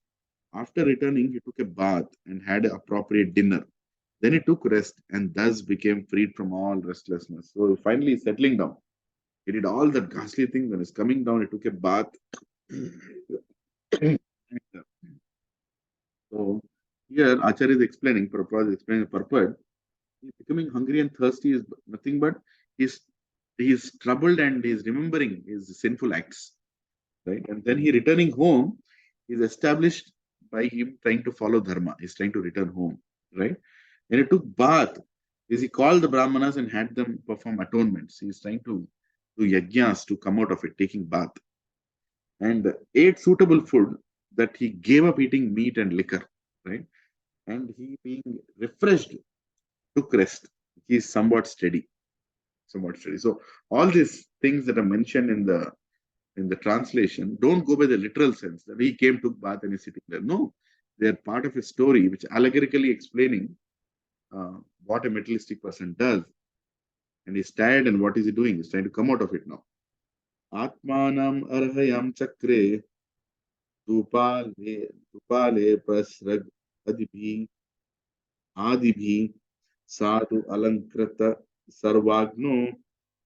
After returning, he took a bath and had an appropriate dinner. Then he took rest and thus became freed from all restlessness. So finally, settling down. He did all that ghastly thing. When he's coming down, he took a bath. So here, Acharya is explaining, Prabhupada is explaining the purport. He's becoming hungry and thirsty is nothing but he's troubled and he's remembering his sinful acts. Right? And then he returning home is established by him trying to follow dharma. He's trying to return home. Right? And he took bath. He called the Brahmanas and had them perform atonements. He's trying to do yajnas to come out of it, taking bath. And ate suitable food that he gave up eating meat and liquor. Right? And he being refreshed, took rest. He is somewhat steady. So all these things that are mentioned in the translation don't go by the literal sense that he came, took bath, and is sitting there. No, they are part of a story which allegorically explaining what a materialistic person does. And he's tired, and what is he doing? He's trying to come out of it now. Atmanam arhayam chakre tupale prasrag adibhi sadhu alankrata sarvagno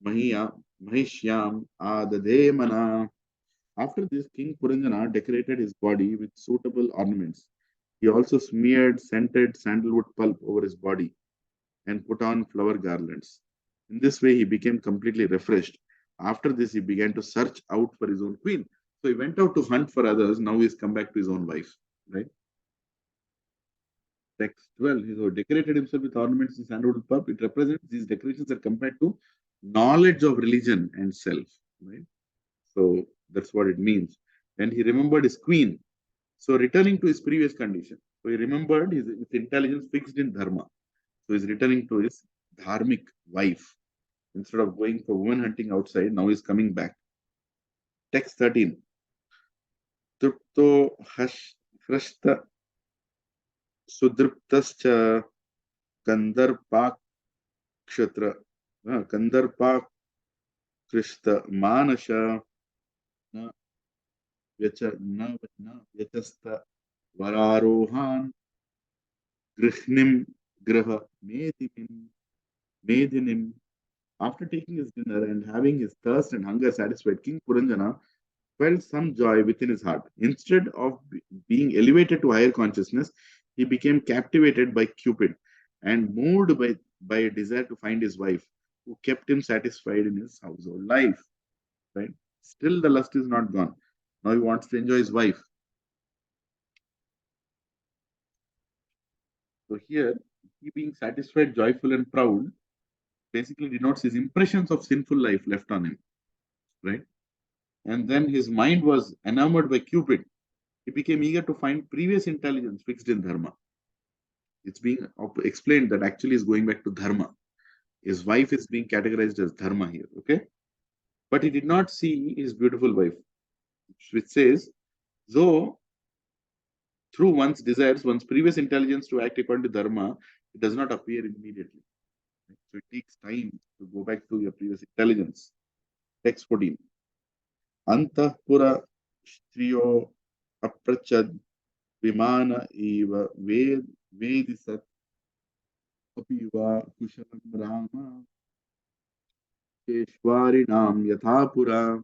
mahishyam adademana. After this, King Puranjana decorated his body with suitable ornaments. He also smeared scented sandalwood pulp over his body and put on flower garlands. In this way, he became completely refreshed. After this, he began to search out for his own queen. So he went out to hunt for others. Now he's come back to his own wife. Right? Text 12. He decorated himself with ornaments and sandalwood pulp. It represents these decorations are compared to knowledge of religion and self. Right? So that's what it means. And he remembered his queen. So returning to his previous condition. So he remembered his intelligence fixed in dharma. So he's returning to his dharmic wife. Instead of going for woman hunting outside, now he's coming back. Text 13. Trupto hrashta sudriptascha kandarpak kshatra kandarpak krishta manasha na vyachasta vararohan grihnim graha medinim. After taking his dinner and having his thirst and hunger satisfied, King Puranjana felt some joy within his heart. Instead of being elevated to higher consciousness, he became captivated by Cupid and moved by a desire to find his wife, who kept him satisfied in his household life. Right? Still, the lust is not gone. Now he wants to enjoy his wife. So here, he being satisfied, joyful, and proud basically denotes his impressions of sinful life left on him. Right? And then his mind was enamored by Cupid. He became eager to find previous intelligence fixed in dharma. It's being explained that actually is going back to dharma. His wife is being categorized as dharma here, okay? But he did not see his beautiful wife, which says, though through one's desires, one's previous intelligence to act according to dharma, it does not appear immediately. So it takes time to go back to your previous intelligence. Text 14. Antahpura striyo aprachad vimana eva vedisat apiva kushalam rama keshwarinam yathapura.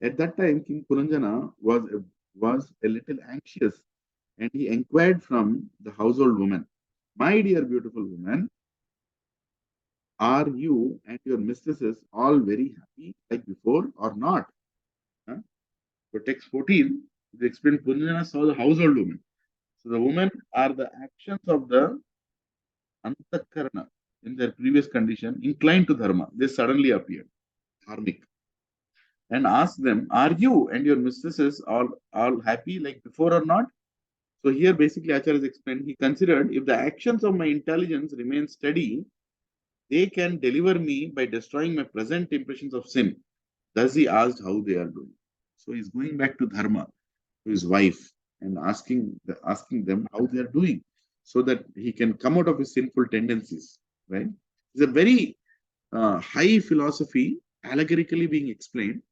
At that time, King Puranjana was a little anxious, and he inquired from the household woman, "My dear beautiful woman, are you and your mistresses all very happy like before or not?" Huh? So text 14, it explains Puranjana saw the household woman. So the women are the actions of the Antakarana, in their previous condition, inclined to dharma, they suddenly appeared, dharmic, and asked them, "Are you and your mistresses all happy like before or not?" So here basically Acharya has explained, he considered if the actions of my intelligence remain steady, they can deliver me by destroying my present impressions of sin. Thus he asked how they are doing. So he's going back to dharma, to his wife, and asking them how they are doing, so that he can come out of his sinful tendencies. Right? It's a very high philosophy, allegorically being explained.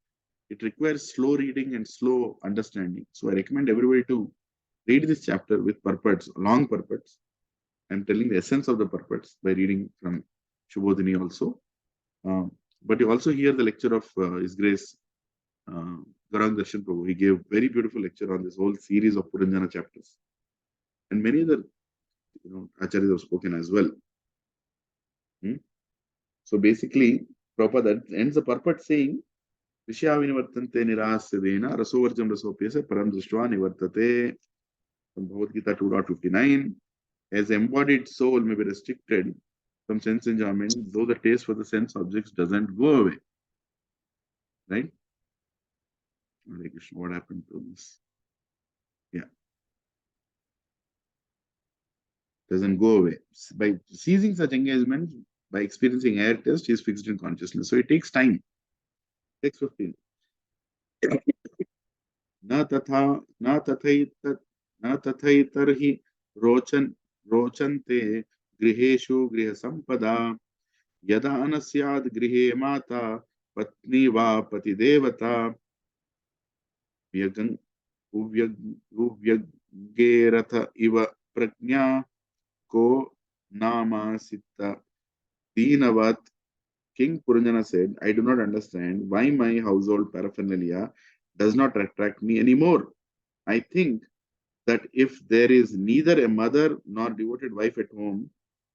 It requires slow reading and slow understanding. So I recommend everybody to read this chapter with purports, long purports. I'm telling the essence of the purports by reading from Shubodhini also. But you also hear the lecture of His Grace Garang Darshan Prabhu. He gave very beautiful lecture on this whole series of Puranjana chapters. And many other acharyas have spoken as well. So basically, Prabhupada ends the purport saying, Vishya vinivartante nirasyadena rasovarjam rasopyasa param drishtva nivartate, from Bhagavad Gita 2.59. As embodied soul may be restricted from sense enjoyment, though the taste for the sense objects doesn't go away. Right? Hare Krishna, what happened to this? Yeah. Doesn't go away. By ceasing such engagement, by experiencing air test, he is fixed in consciousness. So it takes time. It takes 15. न तथैतर्हि रोचन्ते गृहेषु गृहसम्पदा यदा न स्याद् गृहे माता पत्नी वा पतिदेवता उव्यग्गेरथ इव प्रज्ञा को नामासित दीनवत्. King Puranjana said, I do not understand why my household paraphernalia does not attract me anymore. I think that if there is neither a mother nor devoted wife at home,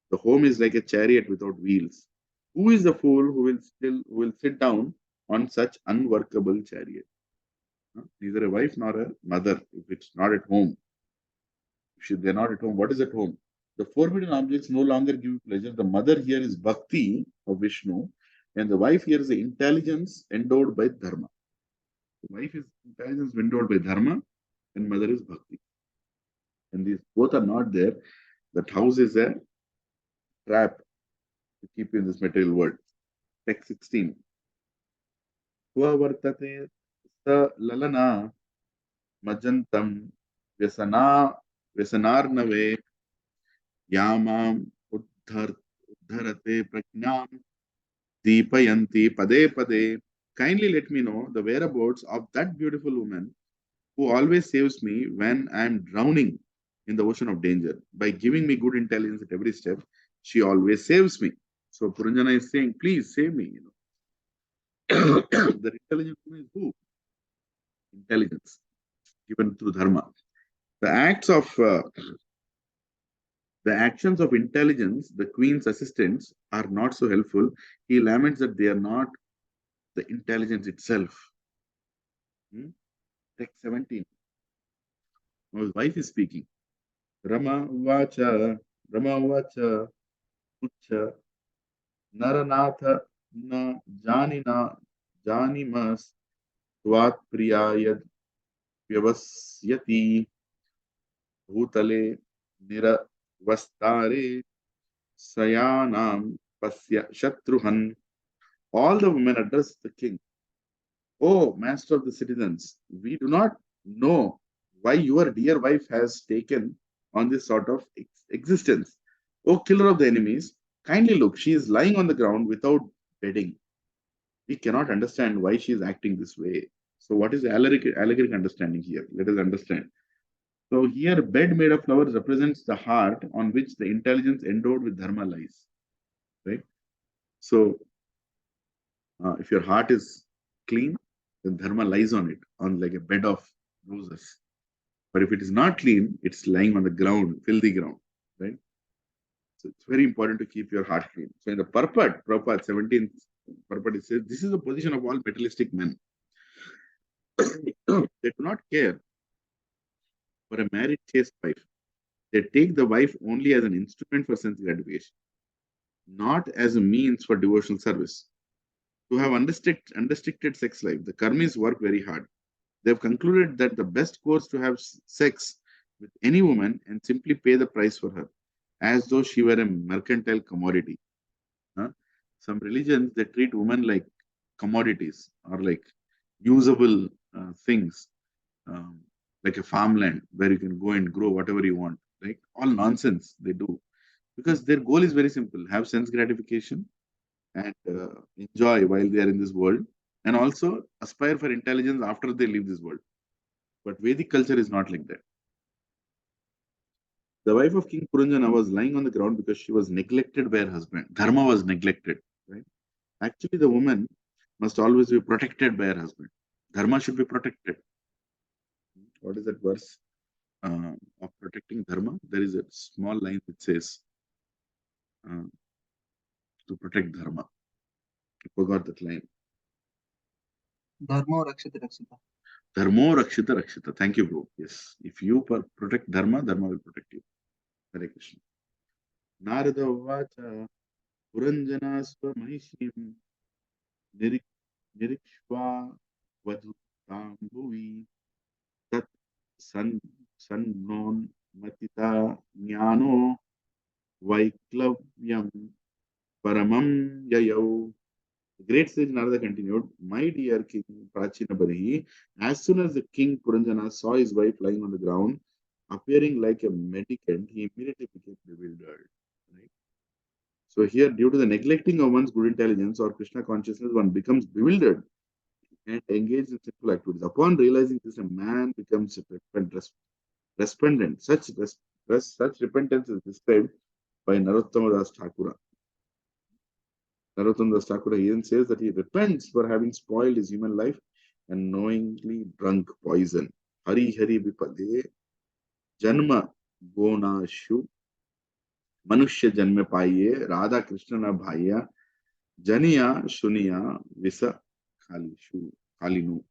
the home is like a chariot without wheels. Who is the fool who will sit down on such unworkable chariot? Neither a wife nor a mother, if it's not at home. If they're not at home, what is at home? The forbidden objects no longer give you pleasure. The mother here is bhakti of Vishnu, and the wife here is the intelligence endowed by dharma. The wife is intelligence endowed by dharma, and mother is bhakti. And these both are not there. That house is a trap to keep you in this material world. Text 16. Vartate sa lalana majantam vyasanarnave yamam uddharate prajnam deepayanti pade pade. Kindly let me know the whereabouts of that beautiful woman who always saves me when I am drowning in the ocean of danger. By giving me good intelligence at every step, she always saves me. So Puranjana is saying, please save me. The intelligent woman is who? Intelligence given through dharma. The actions of intelligence, the queen's assistants, are not so helpful. He laments that they are not the intelligence itself. Text 17. Now his wife is speaking. Rama Vacha, Ucha, Naranatha na janimas Tvat priyayad vyavasyati bhutale niravastare sayanam pasya shatruhan. All the women address the king. Oh, master of the citizens, we do not know why your dear wife has taken on this sort of existence. Oh, killer of the enemies, kindly look, she is lying on the ground without bedding. We cannot understand why she is acting this way. So what is the allegoric understanding here? Let us understand. So here, bed made of flowers represents the heart on which the intelligence endowed with dharma lies. Right? So if your heart is clean, then dharma lies on it, on like a bed of roses. But if it is not clean, it's lying on the ground, filthy ground. Right? So it's very important to keep your heart clean. So in the purport, Prabhupada 17th purport, it says, this is the position of all materialistic men. They do not care for a married chaste wife. They take the wife only as an instrument for sense gratification. not as a means for devotional service. To have unrestricted sex life, the karmis work very hard. They have concluded that the best course to have sex with any woman and simply pay the price for her, as though she were a mercantile commodity. Huh? Some religions, they treat women like commodities or like usable things, like a farmland where you can go and grow whatever you want. Right? All nonsense they do, because their goal is very simple: have sense gratification and enjoy while they are in this world, and also aspire for intelligence after they leave this world. But Vedic culture is not like that. The wife of King Puranjana was lying on the ground because she was neglected by her husband. Dharma was neglected. Right? Actually, the woman must always be protected by her husband. Dharma should be protected. What is that verse of protecting Dharma? There is a small line which says to protect Dharma. I forgot that line. Dharma Rakshita Rakshita. Dharmo Rakshita Rakshita. Thank you, bro. Yes. If you protect Dharma, Dharma will protect you. Hare Krishna. Narada Uvacha Puranjana Swamahishim Nirikshva Vadhutam Bhuvi Tat Sannon Matita Jnano Vaiklavyam Paramam Yayau. The great sage Narada continued, my dear King Prachina Barihi, as soon as the king Puranjana saw his wife lying on the ground, appearing like a mendicant, he immediately became bewildered. Right? So here, due to the neglecting of one's good intelligence or Krishna consciousness, one becomes bewildered and engaged in sinful activities. Upon realizing this, a man becomes resplendent. Such repentance is described by Narottama Das Thakura. Narottama Das Thakura even says that he repents for having spoiled his human life and knowingly drunk poison. Hari Hari Vipade Janma Gonashu Manushya Janme Paiye Radha Krishna Na Bhaiya Janiya Shuniya Visa Kalinu.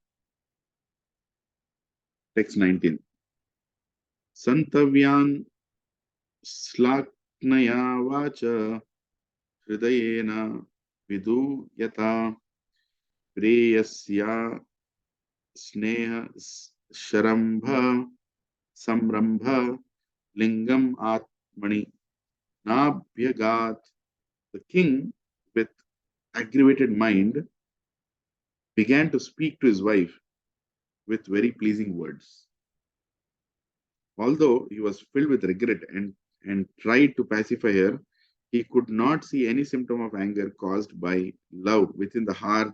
Text 19. Santavyan Slaknaya Vacha Hridayena Vidu Yata Preyasya Sneha Sharambha Samrambha Lingam Atmani Nabhyagat. The king, with aggravated mind, began to speak to his wife with very pleasing words. Although he was filled with regret and tried to pacify her, he could not see any symptom of anger caused by love within the heart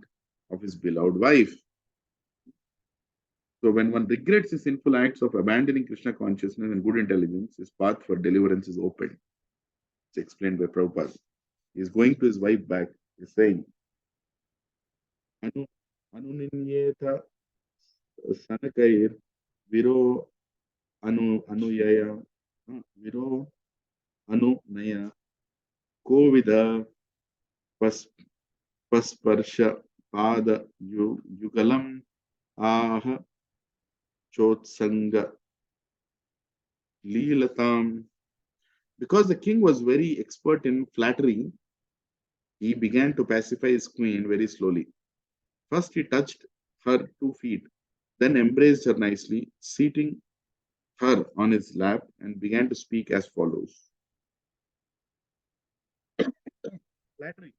of his beloved wife. So when one regrets his sinful acts of abandoning Krishna consciousness and good intelligence, his path for deliverance is open. It's explained by Prabhupada. He is going to his wife back. He is saying, Anuninyeta Sanakair Viro Anuyaya Viro Anunaya Kovida Pasparsha Pada Yugalam Aha Chotsanga Lilatam. Because the king was very expert in flattery, he began to pacify his queen very slowly. First, he touched her 2 feet, then embraced her nicely, seating her on his lap, and began to speak as follows. Flattery.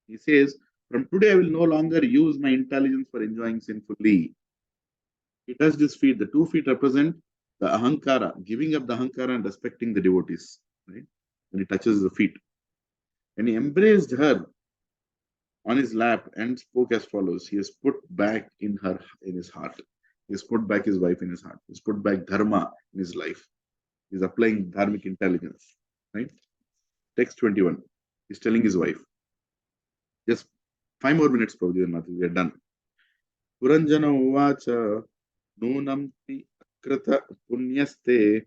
He says, from today I will no longer use my intelligence for enjoying sinfully. He touched his feet. The 2 feet represent the ahankara, giving up the ahankara and respecting the devotees. Right? When he touches the feet. And he embraced her on his lap and spoke as follows. He has put back in his heart. He has put back his wife in his heart. He has put back dharma in his life. He is applying dharmic intelligence. Right? Text 21. He's telling his wife. Just 5 more minutes, Prabhuji. We are done. Puranjana uvacha nunam ti akrata punyaste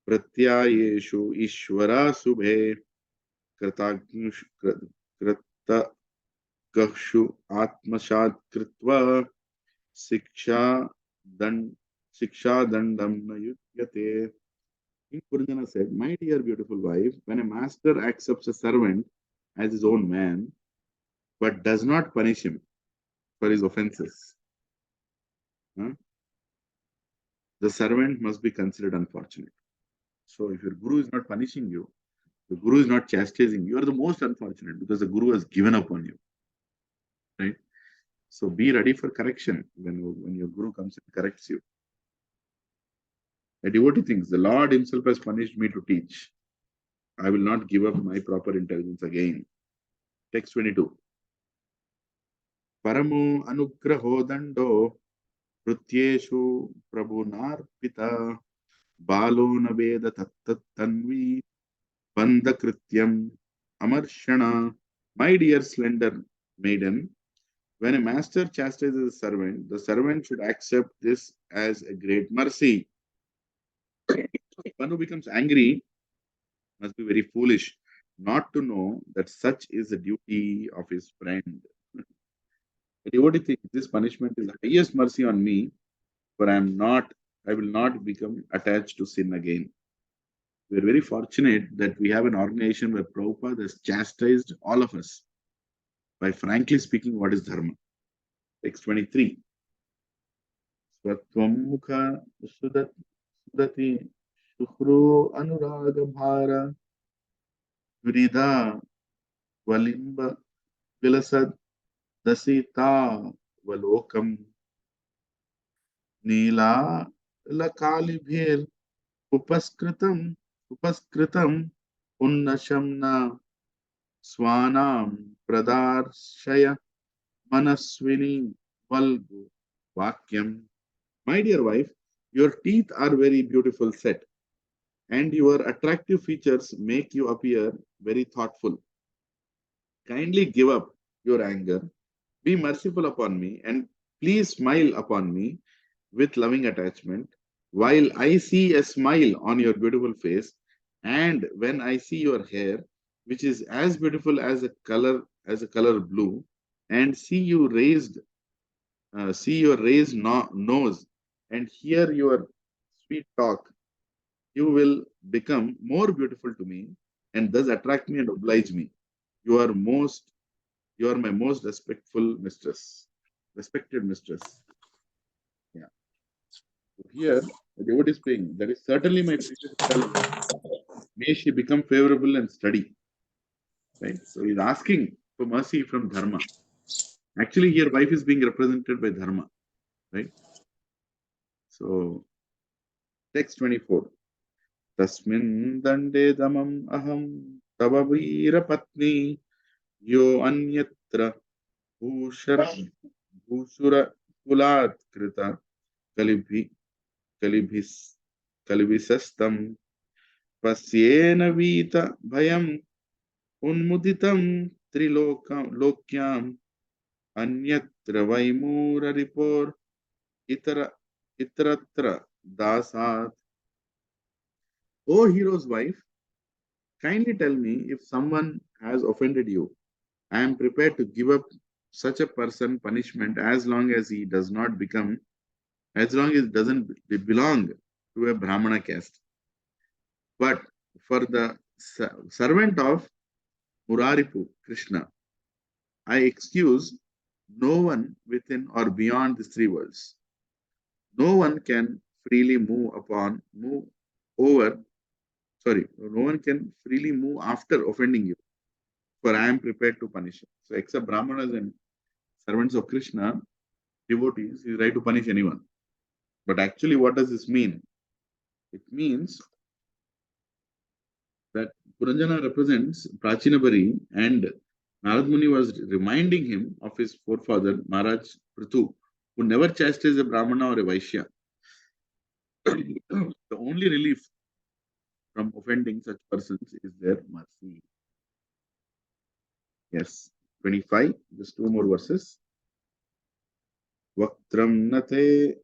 pratyayeshu ishvara subhe kratagashu atmashat kritva siksha dandam na yudyate. King Puranjana said, "My dear beautiful wife, when a master accepts a servant as his own man, but does not punish him for his offenses, huh, the servant must be considered unfortunate." So if your guru is not punishing you, the guru is not chastising you, you are the most unfortunate because the guru has given up on you. Right? So be ready for correction when your guru comes and corrects you. A devotee thinks, the Lord himself has punished me to teach. I will not give up my proper intelligence again. Text 22. Paramo anugraho dando Prutyeshu prabhunarpita balo naveda tattat tanvi bandakrityam amarshana. My dear slender maiden, when a master chastises a servant, the servant should accept this as a great mercy. One who becomes angry must be very foolish not to know that such is the duty of his friend. The devotee thinks this punishment is the highest mercy on me, for I will not become attached to sin again. We are very fortunate that we have an organization where Prabhupada has chastised all of us by frankly speaking what is dharma. Text 23. Svatvam mukha sudati shuhro anuraga bhara vrida valimba vilasad dasita valokam nila lakalibhir upaskritam unnashamna swanam pradarshaya manaswini valgu vakyam. My dear wife, your teeth are very beautiful set, and your attractive features make you appear very thoughtful. Kindly give up your anger, be merciful upon me, and please smile upon me with loving attachment. While I see a smile on your beautiful face, and when I see your hair, which is as beautiful as a color blue, and see your raised nose, and hear your sweet talk, you will become more beautiful to me, and thus attract me and oblige me. You are my most respected mistress. Yeah. So here, the devotee is saying, that is certainly my precious beloved. May she become favorable and steady. Right? So he's asking for mercy from dharma. Actually, here wife is being represented by dharma. Right? So text 24. Tasmin dande damam aham tava veera patni yo anyatra bhushura kulat krita kalibhis kalibhisastam pasyena vita bhayam unmuditam lokyam anyatra vaimura ripor itaratra dasat. O hero's wife, kindly tell me if someone has offended you. I am prepared to give up such a person punishment as long as he doesn't belong to a Brahmana caste. But for the servant of Muraripu, Krishna, I excuse no one within or beyond these three worlds. No one can freely move after offending you, for I am prepared to punish him. So except Brahmanas and servants of Krishna, devotees, he is right to punish anyone. But actually, what does this mean? It means that Puranjana represents Prachinabari, and Narad Muni was reminding him of his forefather, Maharaj Prithu, who never chastised a Brahmana or a Vaishya. The only relief from offending such persons is their mercy. Yes, 25, just two more verses. Vaktram nate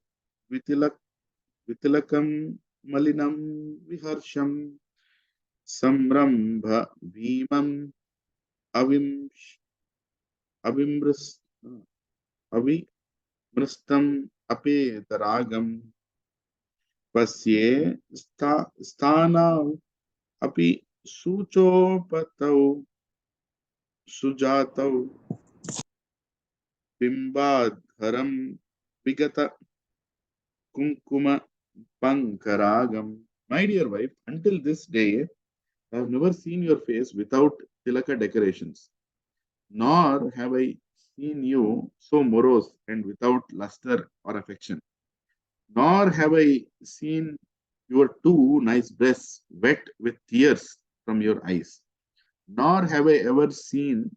vitilakam malinam viharsham samrambha bhimam avimristam apetaragam Pasye sthana api suchopatau sujatau bimbadharam vigata kunkuma pankaragam. My dear wife, until this day, I have never seen your face without tilaka decorations, nor have I seen you so morose and without luster or affection, nor have I seen your two nice breasts wet with tears from your eyes, nor have I ever seen,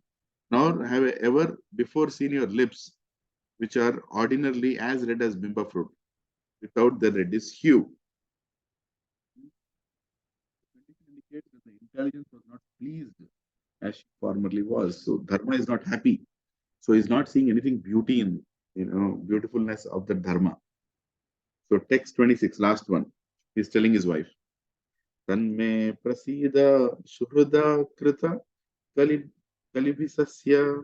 nor have I ever before seen your lips, which are ordinarily as red as bimba fruit, without the reddish hue. Indicates that the intelligence was not pleased as she formerly was. So dharma is not happy. So he's not seeing anything beauty in, beautifulness of the dharma. So text 26, last one. He's telling his wife, Tanme prasida suhrada krita kalibhisasya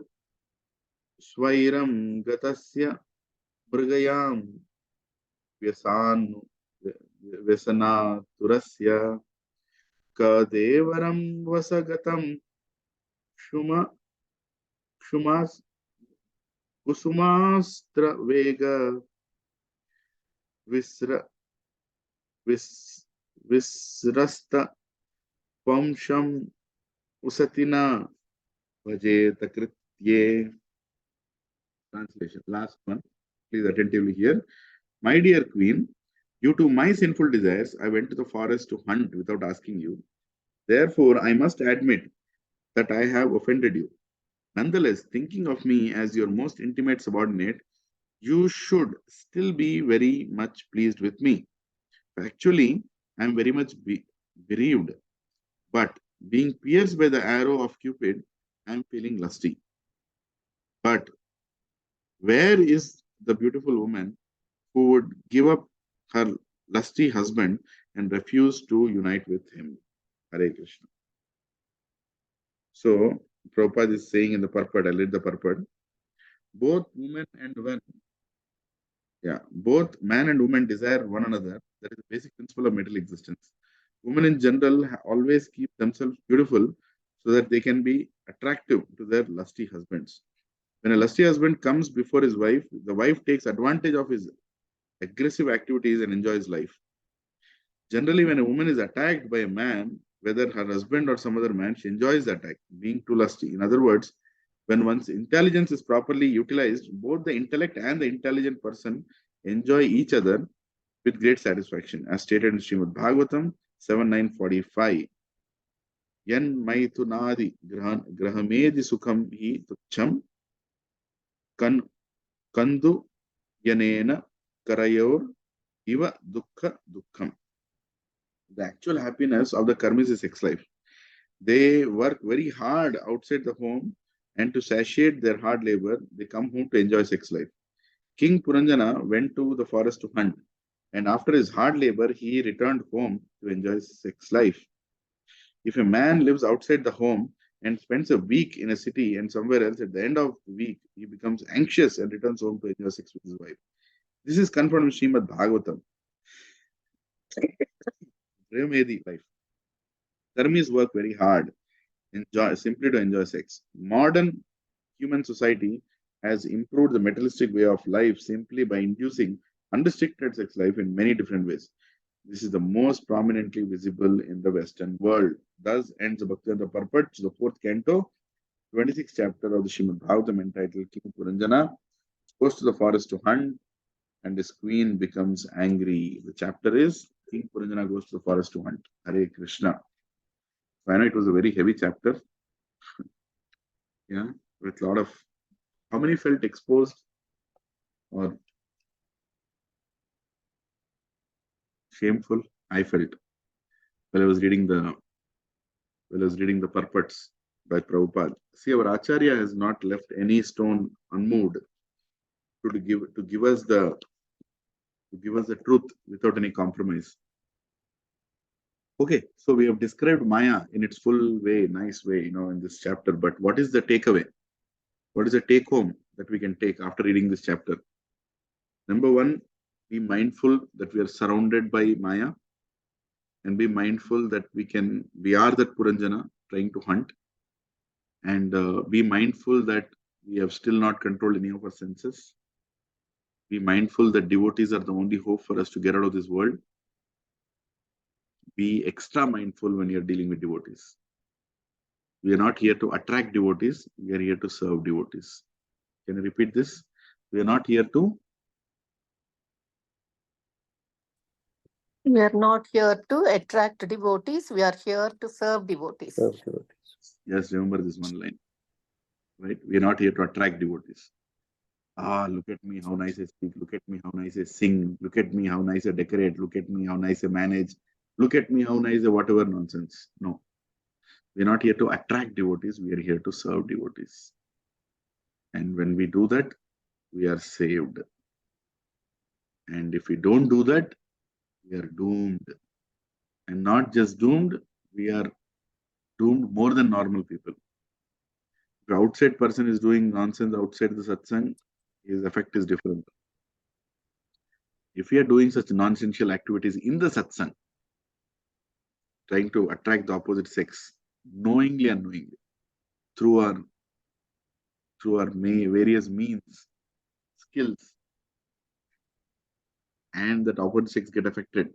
swairam gatasya mrgayam vyasanu vyasana turasya kadevaram vasagatam shuma shumas kusumastra vega visra visrasta vamsham usatina vajeta kritye. Translation. Last one. Please attentively hear. My dear queen, due to my sinful desires, I went to the forest to hunt without asking you. Therefore, I must admit that I have offended you. Nonetheless, thinking of me as your most intimate subordinate, you should still be very much pleased with me. Actually, I am very much bereaved, but being pierced by the arrow of Cupid, I am feeling lusty. But where is the beautiful woman who would give up her lusty husband and refuse to unite with him? Hare Krishna. So, Prabhupada is saying in the purport, I read the purport, both women and men, both man and woman desire one another. That is the basic principle of material existence. Women in general always keep themselves beautiful so that they can be attractive to their lusty husbands. When a lusty husband comes before his wife, the wife takes advantage of his aggressive activities and enjoys life. Generally, when a woman is attacked by a man, whether her husband or some other man, she enjoys the attack, being too lusty. In other words, when one's intelligence is properly utilized, both the intellect and the intelligent person enjoy each other with great satisfaction, as stated in Srimad Bhagavatam 7.9.45. Yan maitunadi grahamedi sukham hi tucham kandu yanena karayor iva dukkha dukkham. The actual happiness of the karmis is sex life. They work very hard outside the home, and to satiate their hard labor, they come home to enjoy sex life. King Puranjana went to the forest to hunt, and after his hard labor, he returned home to enjoy sex life. If a man lives outside the home and spends a week in a city and somewhere else, at the end of the week, he becomes anxious and returns home to enjoy sex with his wife. This is confirmed in Srimad Bhagavatam. Premedi life. Karmis work very hard, simply to enjoy sex. Modern human society has improved the materialistic way of life simply by inducing unrestricted sex life in many different ways. This is the most prominently visible in the Western world. Thus ends the Bhaktivedanta purport to the 4th canto, 26th chapter of the Srimad Bhagavatam, entitled King Puranjana goes to the forest to hunt and his queen becomes angry. The chapter is King Puranjana goes to the forest to hunt. Hare Krishna. So I know it was a very heavy chapter. With a lot of, how many felt exposed or shameful? I felt while I was reading the purports by Prabhupada. See, our Acharya has not left any stone unmoved to give us the truth without any compromise. Okay, so we have described Maya in its full way, nice way, in this chapter. But what is the takeaway? What is the take home that we can take after reading this chapter? Number one, Be mindful that we are surrounded by Maya, and be mindful that we are that Puranjana trying to hunt, and be mindful that we have still not controlled any of our senses. Be mindful that devotees are the only hope for us to get out of this world. Be extra mindful when you're dealing with devotees. We are not here to attract devotees, we are here to serve devotees. Can you repeat this? We are not here to We are not here to attract devotees. We are here to serve devotees. Serve devotees. Yes, remember this one line. Right? We are not here to attract devotees. Look at me, how nice I speak. Look at me, how nice I sing. Look at me, how nice I decorate. Look at me, how nice I manage. Look at me, how nice I whatever nonsense. No. We are not here to attract devotees. We are here to serve devotees. And when we do that, we are saved. And if we don't do that, we are doomed. And not just doomed, we are doomed more than normal people. If an outside person is doing nonsense outside the satsang, his effect is different. If we are doing such nonsensical activities in the satsang, trying to attract the opposite sex, knowingly and unknowingly, through our various means, skills, and that opposite sex get affected,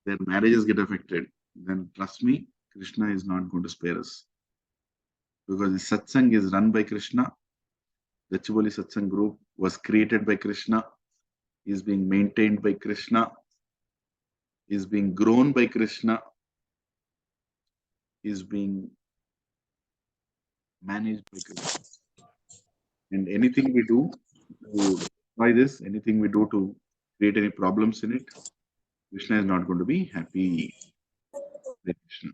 their marriages get affected, then trust me, Krishna is not going to spare us. Because the satsang is run by Krishna. The Gachibowli Satsang group was created by Krishna, is being maintained by Krishna, is being grown by Krishna, is being managed by Krishna. And anything we do to destroy this, anything we do to create any problems in it, Krishna is not going to be happy. Krishna.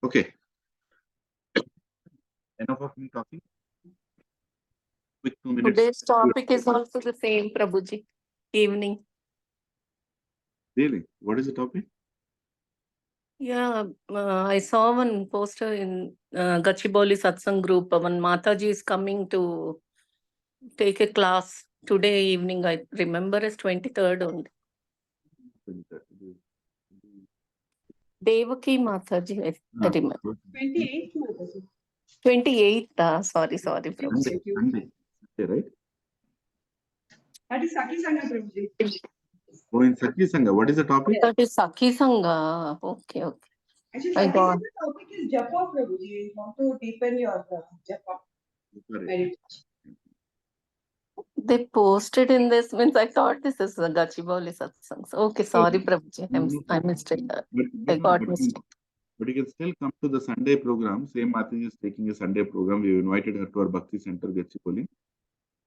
Okay. Enough of me talking. Quick 2 minutes. Today's topic is also the same, Prabhuji. Evening. Really? What is the topic? Yeah, I saw one poster in Gachibowli Satsang group. One Mataji is coming to take a class today evening. I remember as 23rd only. Devaki Mataji, I remember. 28th Mataji. 28th. Sorry, Prabhuji. Sunday, right? That is Saki Sangha, Prabhuji. Oh, in Sakhi Sangha, what is the topic? That is Sakhi Sangha. Okay. Actually, I Saki got- Sangha topic is japa, Prabhuji. You want to deepen your japa. Correct. They posted in this, means I thought this is the Gachibowli Satsang. Okay, sorry, Prabhuji. I missed it. I got missed. But you can still come to the Sunday program. Same Mataji is taking a Sunday program. We invited her to our Bhakti Center, Gachibowli.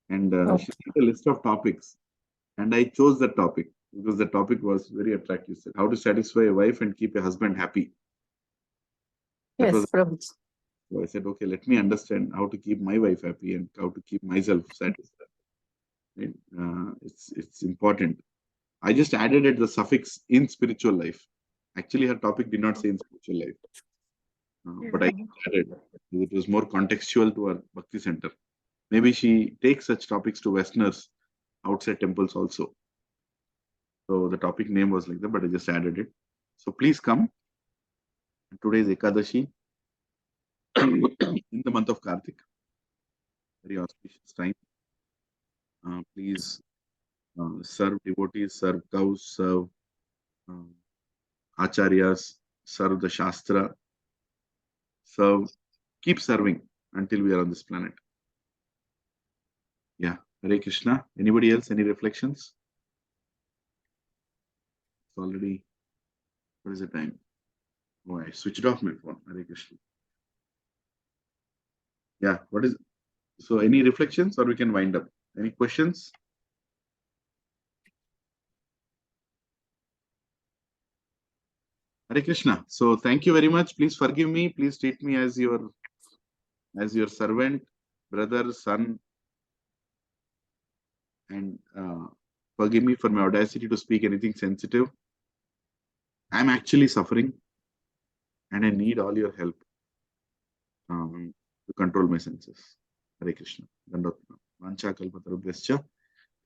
And she sent a list of topics. And I chose that topic because the topic was very attractive. How to satisfy a wife and keep a husband happy. Yes, Prabhuji. So I said, okay, let me understand how to keep my wife happy and how to keep myself satisfied. Right? It's important. I just added the suffix in spiritual life. Actually, her topic did not say in spiritual life. But I added it was more contextual to our Bhakti Center. Maybe she takes such topics to Westerners outside temples also. So the topic name was like that, but I just added it. So please come. Today is Ekadashi in the month of Kartik. Very auspicious time. Please serve devotees, serve cows, serve acharyas, serve the Shastra, keep serving until we are on this planet. Yeah, Hare Krishna. Anybody else? Any reflections? It's already, what is the time? Oh, I switched off my phone. Hare Krishna. Yeah, what is, so any reflections or we can wind up? Any questions? Hare Krishna. So thank you very much. Please forgive me. Please treat me as your servant, brother, son, and forgive me for my audacity to speak anything sensitive. I'm actually suffering and I need all your help to control my senses. Hare Krishna. Vancha kalpatarubhyascha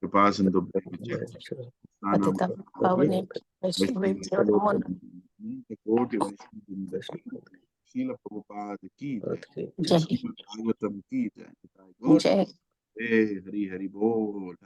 कृपा सिंधु पतितं पावने वैष्णवेभ्यो नमो नमः। कोटि वैष्णव शील प्रभुपाद की जय, जय श्रीमद् भागवतम की जय। जय हरि हरि बोल।